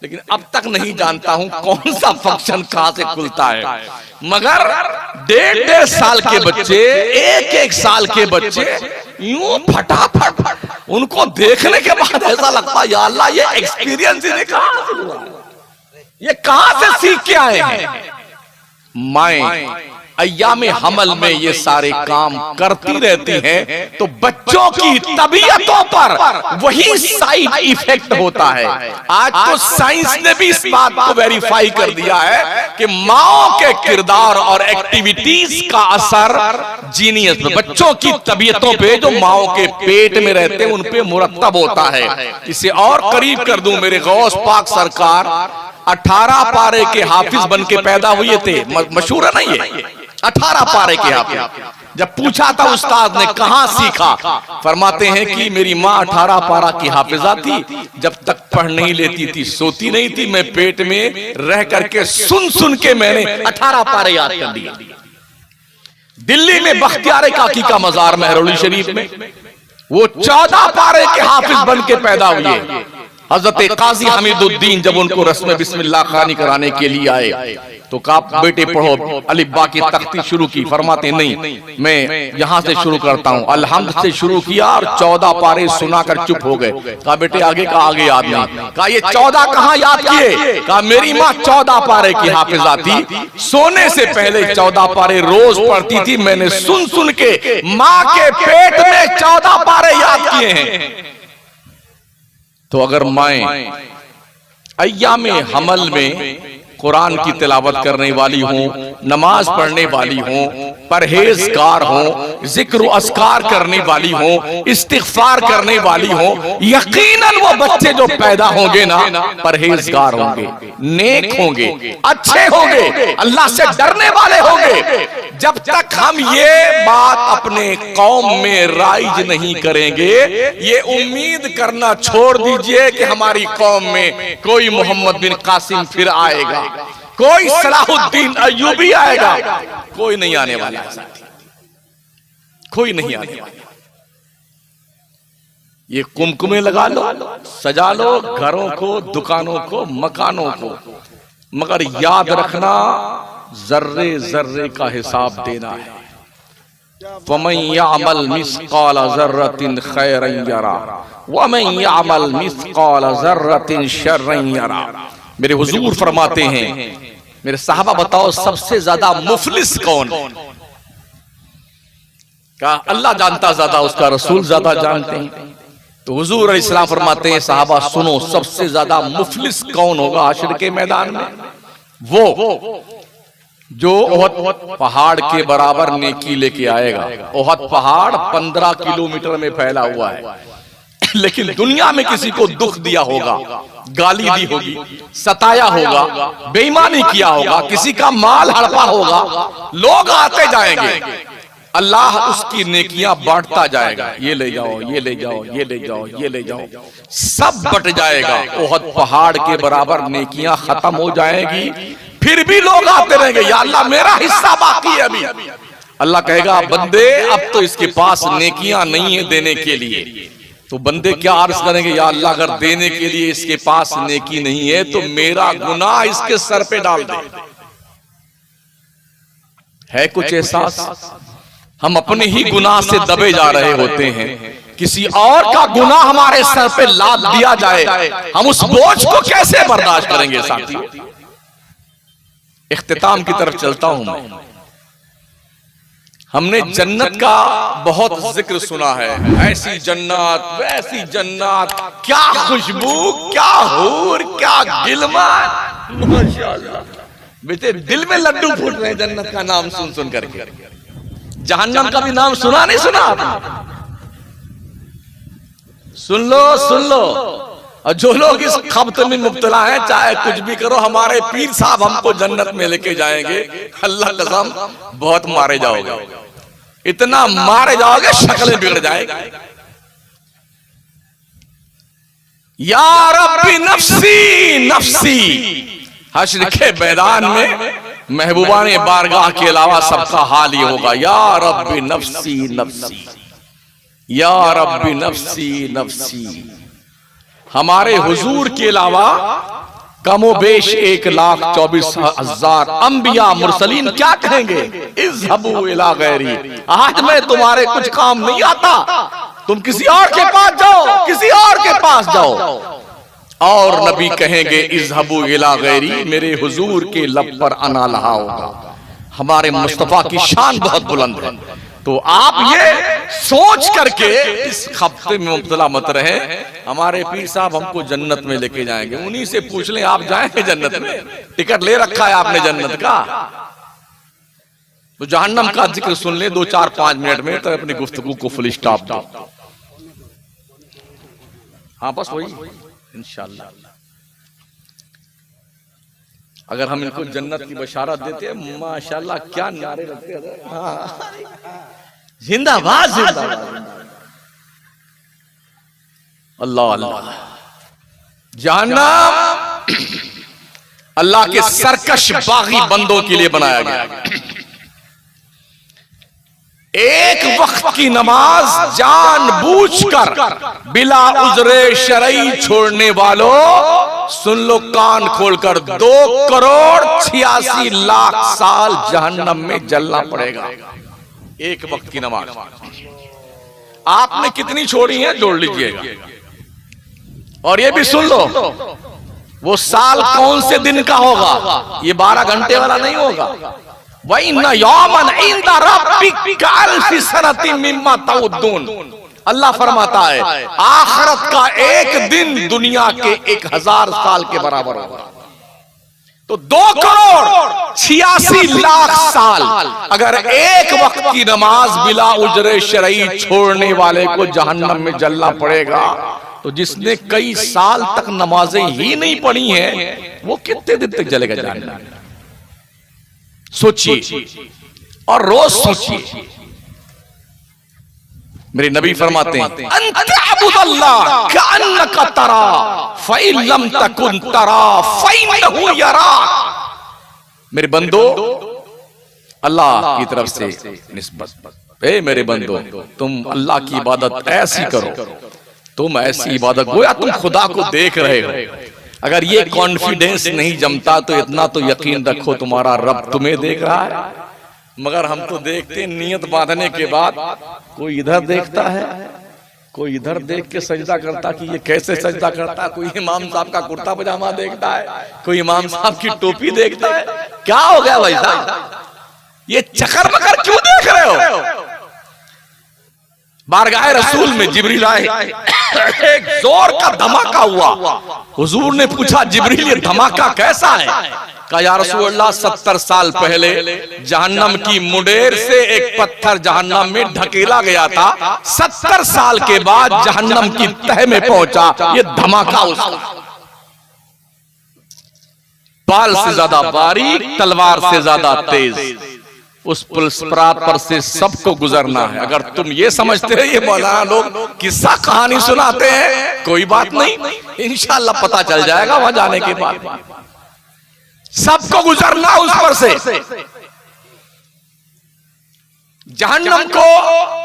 लेकिन अब तक नहीं जानता हूं कौन सा फंक्शन कहां से खुलता है। मगर 1.5 साल के बच्चे, 1-1 साल के बच्चे यूं फटाफट, उनको देखने के बाद ऐसा लगता है या अल्लाह ये एक्सपीरियंस इन्हें कहां से हुआ, ये कहां से सीख के आए हैं। माएं अय्यामे हमल में ये सारे काम करती रहती हैं तो बच्चों की तबीयतों पर वही साइड इफेक्ट होता है। आज तो साइंस ने भी इस बात को वेरीफाई कर दिया है कि माओ के किरदार और एक्टिविटीज का असर जीनियस में, बच्चों की तबीयतों पे जो माओ के पेट में रहते हैं उन पे मुरत्तब होता है। इसे और करीब कर दूं, मेरे गौस पाक सरकार 18 पारे के हाफिज बन के पैदा हुए थे। मशहूर है ना ये, 18 पारे के हाफिज। जब पूछा था उस्ताद ने कहां सीखा, फरमाते हैं कि मेरी माँ 18 पारा की हाफिजा थी, जब तक पढ़ नहीं लेती थी सोती नहीं थी, मैं पेट में रह करके सुन सुन के मैंने 18 पारे याद कर दिए। दिल्ली में बख्तियार काकी का मजार मेहरौली शरीफ में वो 14 पारे के हाफिज बन के पैदा हुए। हजरत काजी हमीदुद्दीन जब उनको रस्म बिस्मिल्लाह खानी कराने के लिए आए तो कहा बेटे पढ़ो, अलिब्बा की तख्ती शुरू की। फरमाते नहीं, मैं यहां से शुरू करता हूं। अलहम्द से शुरू किया और 14 पारे सुनाकर चुप हो गए। कहा बेटे आगे का आगे याद नहीं। कहा ये 14 कहां याद किए? कहा मेरी माँ 14 पारे की हाफिजा थी, सोने से पहले 14 पारे रोज पढ़ती थी, मैंने सुन सुन के माँ के पेट में 14 पारे याद किए हैं। तो अगर माएं अय्यामे हमल में कुरान की तिलावत करने वाली हों, नमाज पढ़ने वाली हों, परहेजगार हों, जिक्र अस्कार करने वाली हों, इस्तिग़फ़ार करने वाली हों, यकीनन वो बच्चे जो पैदा होंगे ना परहेजगार होंगे, नेक होंगे, अच्छे होंगे, अल्लाह से डरने वाले होंगे। जब तक हम ये बात अपने कौम में राइज नहीं करेंगे, ये उम्मीद करना छोड़ दीजिए कि हमारी कौम में कोई मोहम्मद बिन कासिम फिर आएगा, कोई सलाहुद्दीन अय्यूबी आएगा, कोई नहीं आने वाला है, कोई नहीं आने वाला। ये कुमकुमे लगा लो, सजा लो घरों को, दुकानों को, मकानों को, मगर याद रखना जर्रे जर्रे का हिसाब देना है। फमन यअमल मिस्काल ज़र्रतिन खैरन यरा वमन यअमल मिस्काल ज़र्रतिन शर्रन यरा। मेरे हुजूर फरमाते हैं, मेरे साहबा बताओ सबसे ज्यादा मुफलिस कौन? कहा अल्लाह जानता ज्यादा, उसका रसूल ज्यादा जानते हैं। तो हुजूर अलैहिस्सलाम फरमाते हैं साहबा सुनो, सबसे ज्यादा मुफलिस कौन होगा हश्र के मैदान में? वो जो ओहद पहाड़ के बराबर नेकी लेके आएगा। ओहद पहाड़ 15 किलोमीटर में फैला हुआ है, लेकिन दुनिया में किसी को दुख दिया होगा, गाली दी होगी, सताया होगा, बेईमानी किया होगा, किसी का माल हड़पा होगा, लोग आते जाएंगे, अल्लाह उसकी नेकियां बांटता जाएगा। ये ले जाओ, ये ले जाओ, ये ले जाओ, ये ले जाओ, सब बट जाएगा। ओहद पहाड़ के बराबर नेकियां खत्म हो जाएगी, फिर भी लोग आते रहेंगे, या अल्लाह मेरा हिस्सा बाकी है अभी। अल्लाह कहेगा बंदे अब तो इसके पास नेकियां नहीं है देने के लिए। तो बंदे क्या अर्ज करेंगे, या अल्लाह अगर देने के लिए इसके पास नेकी नहीं है तो मेरा गुनाह इसके सर पे डाल दे। है कुछ एहसास? हम अपने ही गुनाह से दबे जा रहे होते हैं, किसी और का गुनाह हमारे सर पे लाद दिया जाए, हम उस बोझ को कैसे बर्दाश्त करेंगे साथियों। इख्तिताम की तरफ चलता हूं मैं। हमने जन्नत का बहुत जिक्र सुना है, ऐसी जन्नत वैसी जन्नत, क्या खुशबू, क्या हूर, क्या गिलमा, माशाअल्लाह। बेटे दिल में लड्डू फूट रहे हैं जन्नत का नाम सुन सुन करके। जहन्नम का भी नाम सुना नहीं सुना आपने? सुन लो सुन लो। और जो लोग इस खब्त में मुब्तला हैं, चाहे कुछ भी करो, हमारे पीर साहब हमको जन्नत में लेके जाएंगे, अल्लाह कसम बहुत मारे जाओगे, इतना मारे जाओगे शक्लें बिगड़ जाएगी। या रब्बी नफ्सी नफ्सी, हश्र के मैदान में महबूबाने बारगाह के अलावा सबका हाल ये होगा, या रब्बी नफ्सी नफ्सी, या रब्बी नफ्सी नफ्सी। हमारे हुजूर के अलावा कमोबेश 1,24,000 अंबिया मुरसलीन क्या कहेंगे, इज़हबू इला गैरी, आज मैं तुम्हारे कुछ काम नहीं आता, तुम किसी और के पास जाओ, किसी और के पास जाओ। और नबी कहेंगे इज़हबू इला गैरी, मेरे हुजूर के लब पर अना लहा होगा। हमारे मुस्तफा की शान बहुत बुलंद है। तो आप ये सोच करके इस खब्ते में मुब्तला मत रहे, हमारे पीर साहब हमको जन्नत में लेके जाएंगे, उन्हीं से पूछ लें आप जाएंगे जन्नत में? टिकट ले रखा है आपने जन्नत का? तो जहन्नम का जिक्र सुन ले 2-4-5 मिनट में, तो अपनी गुफ्तगू को फुल स्टॉप दो। हाँ बस वही इंशाअल्लाह। अगर हम इनको जन्नत की बशारत देते हैं, माशाअल्लाह क्या नारे लगते हैं। हाँ जिंदाबाद जिंदाबाद, अल्लाह अल्लाह। जहन्नम अल्लाह के सरकश बागी बंदों के लिए बनाया गया। एक वक्त की नमाज जानबूझकर बिला उज़्रे शरई छोड़ने वालों, सुन लो कान खोलकर, 2,86,00,000 साल जहन्नम में जलना पड़ेगा। एक वक्त की नमाज आपने कितनी छोड़ी है जोड़ लीजिएगा। और ये भी सुन लो, वो साल कौन से दिन का होगा, ये 12 घंटे वाला नहीं होगा। वइन्ना यौमन इंदा रब्बिका अल्फी सनतिन मिम्मा तउद्दून, अल्लाह फरमाता है आखिरत का एक दिन दुनिया के 1,000 साल के बराबर होगा। तो 2,86,00,000 साल अगर एक वक्त की नमाज बिला उजरे शरई छोड़ने वाले को जहन्नम में जलना पड़ेगा, तो जिसने कई साल तक नमाजें ही नहीं पढ़ी हैं, वो कितने दिन तक जलेगा जहन्नम में? सोचिए और रोज सोचिए। मेरे नबी फरमाते हैं अंतअबुदल्लाह कअन्नका तरा फइन लम तकुन तरा फइन्नहु यरा। मेरे बंदो, अल्लाह की तरफ से निस्बत, ए मेरे बंदो तुम अल्लाह की इबादत ऐसी करो, तुम ऐसी इबादत गोया तुम खुदा को देख रहे हो। अगर ये कॉन्फिडेंस नहीं जमता तो इतना तो यकीन रखो तुम्हारा रब तुम्हें देख रहा है। मगर हम तो देखते नियत बांधने के बाद कोई इधर देखता है, कोई इधर देख के सजदा करता कि ये कैसे सजदा करता है, कोई इमाम साहब का कुर्ता पजामा देखता है, कोई इमाम साहब की टोपी देखता है। क्या हो गया भाई साहब, ये चक्कर मकर क्यों देख रहे हो? बारगाह रसूल में जिब्रील आए, एक जोर का धमाका हुआ। हुजूर ने पूछा जिब्रील ये धमाका कैसा है? कहा या रसूलल्लाह 70 साल पहले जहन्नम की मुंडेर से एक पत्थर जहन्नम में ढकेला गया था, 70 साल के बाद जहन्नम की तह में पहुंचा ये धमाका। उसका बाल से ज्यादा बारीक, तलवार से ज्यादा तेज, उस पुलिस परात पर से सबको गुजरना है। अगर तुम ये समझते हो ये मौलाना लोग किस्सा कहानी सुनाते हैं, कोई बात नहीं, इंशाअल्लाह पता चल जाएगा वहां जाने के बाद। सबको गुजरना उस पर से। जहन्नम को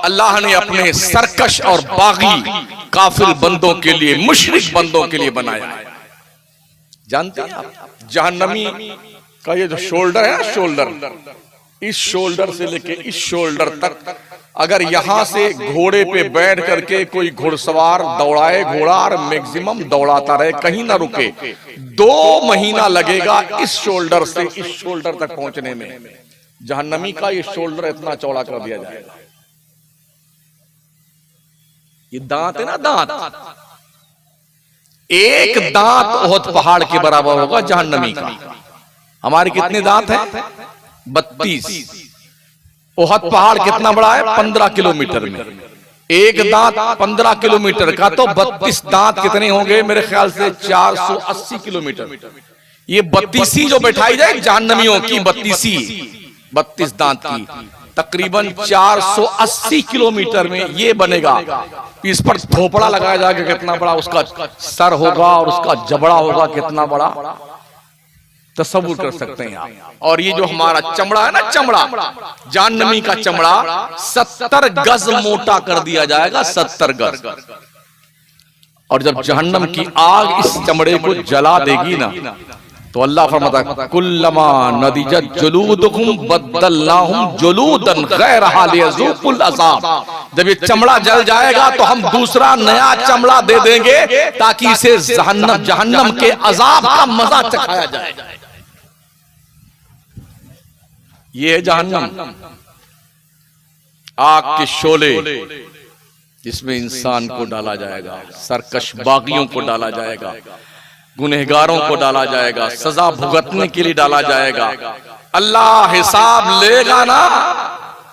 अल्लाह ने अपने सरकश और बागी काफिर बंदों के लिए, मुशरिक बंदों के लिए बनाया है। जानते हैं आप, जहन्नमी का ये जो शोल्डर है ना, शोल्डर, इस शोल्डर से लेके इस शोल्डर तक अगर यहां से घोड़े पे बैठ करके कोई घुड़सवार दौड़ाए घोड़ा और मैक्सिमम दौड़ाता रहे, कहीं ना रुके, 2 महीना लगेगा इस शोल्डर से इस शोल्डर तक पहुंचने में। जहन्नमी का ये शोल्डर इतना चौड़ा कर दिया जाएगा। ये दांत है ना, दांत, एक दांत ओहद पहाड़ के बराबर होगा जहन्नमी का। हमारे कितने दांत हैं? 32। ओहद पहाड़ कितना बड़ा है? 15 किलोमीटर में। एक दांत 15 किलोमीटर का, तो 32 दांत कितने होंगे? मेरे ख्याल से 480 किलोमीटर। ये 32 जो बैठाई जाए जहन्नमियों की, 32 दांत की, तकरीबन 480 किलोमीटर में ये बनेगा। इस पर थोपड़ा लगाया जाएगा, कितना बड़ा उसका सर होगा और उसका जबड़ा होगा कितना बड़ा, तसव्वुर कर सकते हैं आप। और ये जो हमारा चमड़ा है ना, चमड़ा, जहन्नमी का चमड़ा 70 गज मोटा कर दिया जाएगा, 70 गज। और जब जहन्नम की आग इस चमड़े को जला देगी ना, तो अल्लाह फरमाता कुल्लमा नदिजत जुलूदुहुम बद्दलनाहुम जुलूदन गैरहा लियज़ूकुल अज़ाब। जब ये चमड़ा जल जाएगा तो हम दूसरा नया चमड़ा दे देंगे ताकि इसे जहन्नम के अजाब का मजा चखाया जाए। ये है जहन्नम, आग के शोले जिसमें इंसान को डाला जाएगा, सरकश बागियों को डाला जाएगा, गुनहगारों को डाला जाएगा, सजा भुगतने के लिए डाला जाएगा। अल्लाह हिसाब लेगा ना,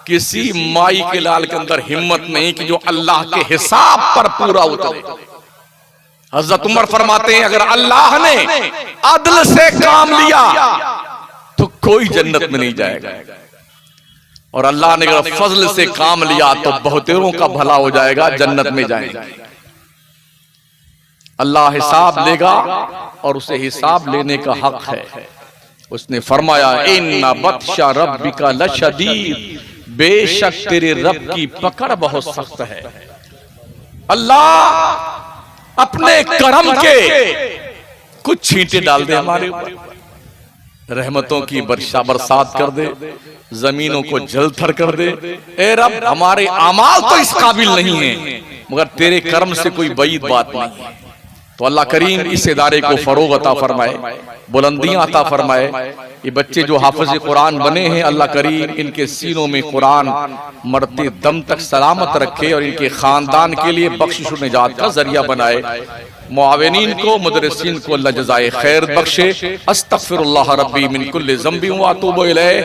किसी माई के लाल के अंदर हिम्मत नहीं कि जो अल्लाह के हिसाब पर पूरा उतरे। हजरत उमर फरमाते हैं, अगर अल्लाह ने अदल से काम लिया तो कोई जन्नत में नहीं जाएगा, और अल्लाह ने अगर फजल से काम लिया तो बहुतेरों का भला हो जाएगा, जन्नत में जाएंगे। अल्लाह हिसाब लेगा और उसे हिसाब लेने का हक है। उसने फरमाया, इन्ना बत्शा रब्बिका लशदीद, बेशक तेरे रब की पकड़ बहुत सख्त है। अल्लाह अपने करम के कुछ छींटे डाल दे हमारे ऊपर, रहमतों की बरसात कर दे, जमीनों को जलथल कर दे। ए रब, हमारे अमाल तो इस काबिल नहीं है, मगर तेरे करम से कोई बईद बात नहीं है। तो अल्लाह करीम इस इदारे को फरोग अता फरमाए, बुलंदियां अता फरमाए। ये बच्चे जो हाफिज कुरान बने हैं, अल्लाह करीम इनके सीनों में कुरान मरते दम तक सलामत रखे और इनके खानदान के लिए बख्शिश और निजात का जरिया बनाए। मुआविनीन को, मुदरसिन को अल्लाह जज़ाए खैर बख्शे। अस्तगफिरुल्लाह रब्बी मिन कुल्लि ज़ंबि व अतूबु इलैह।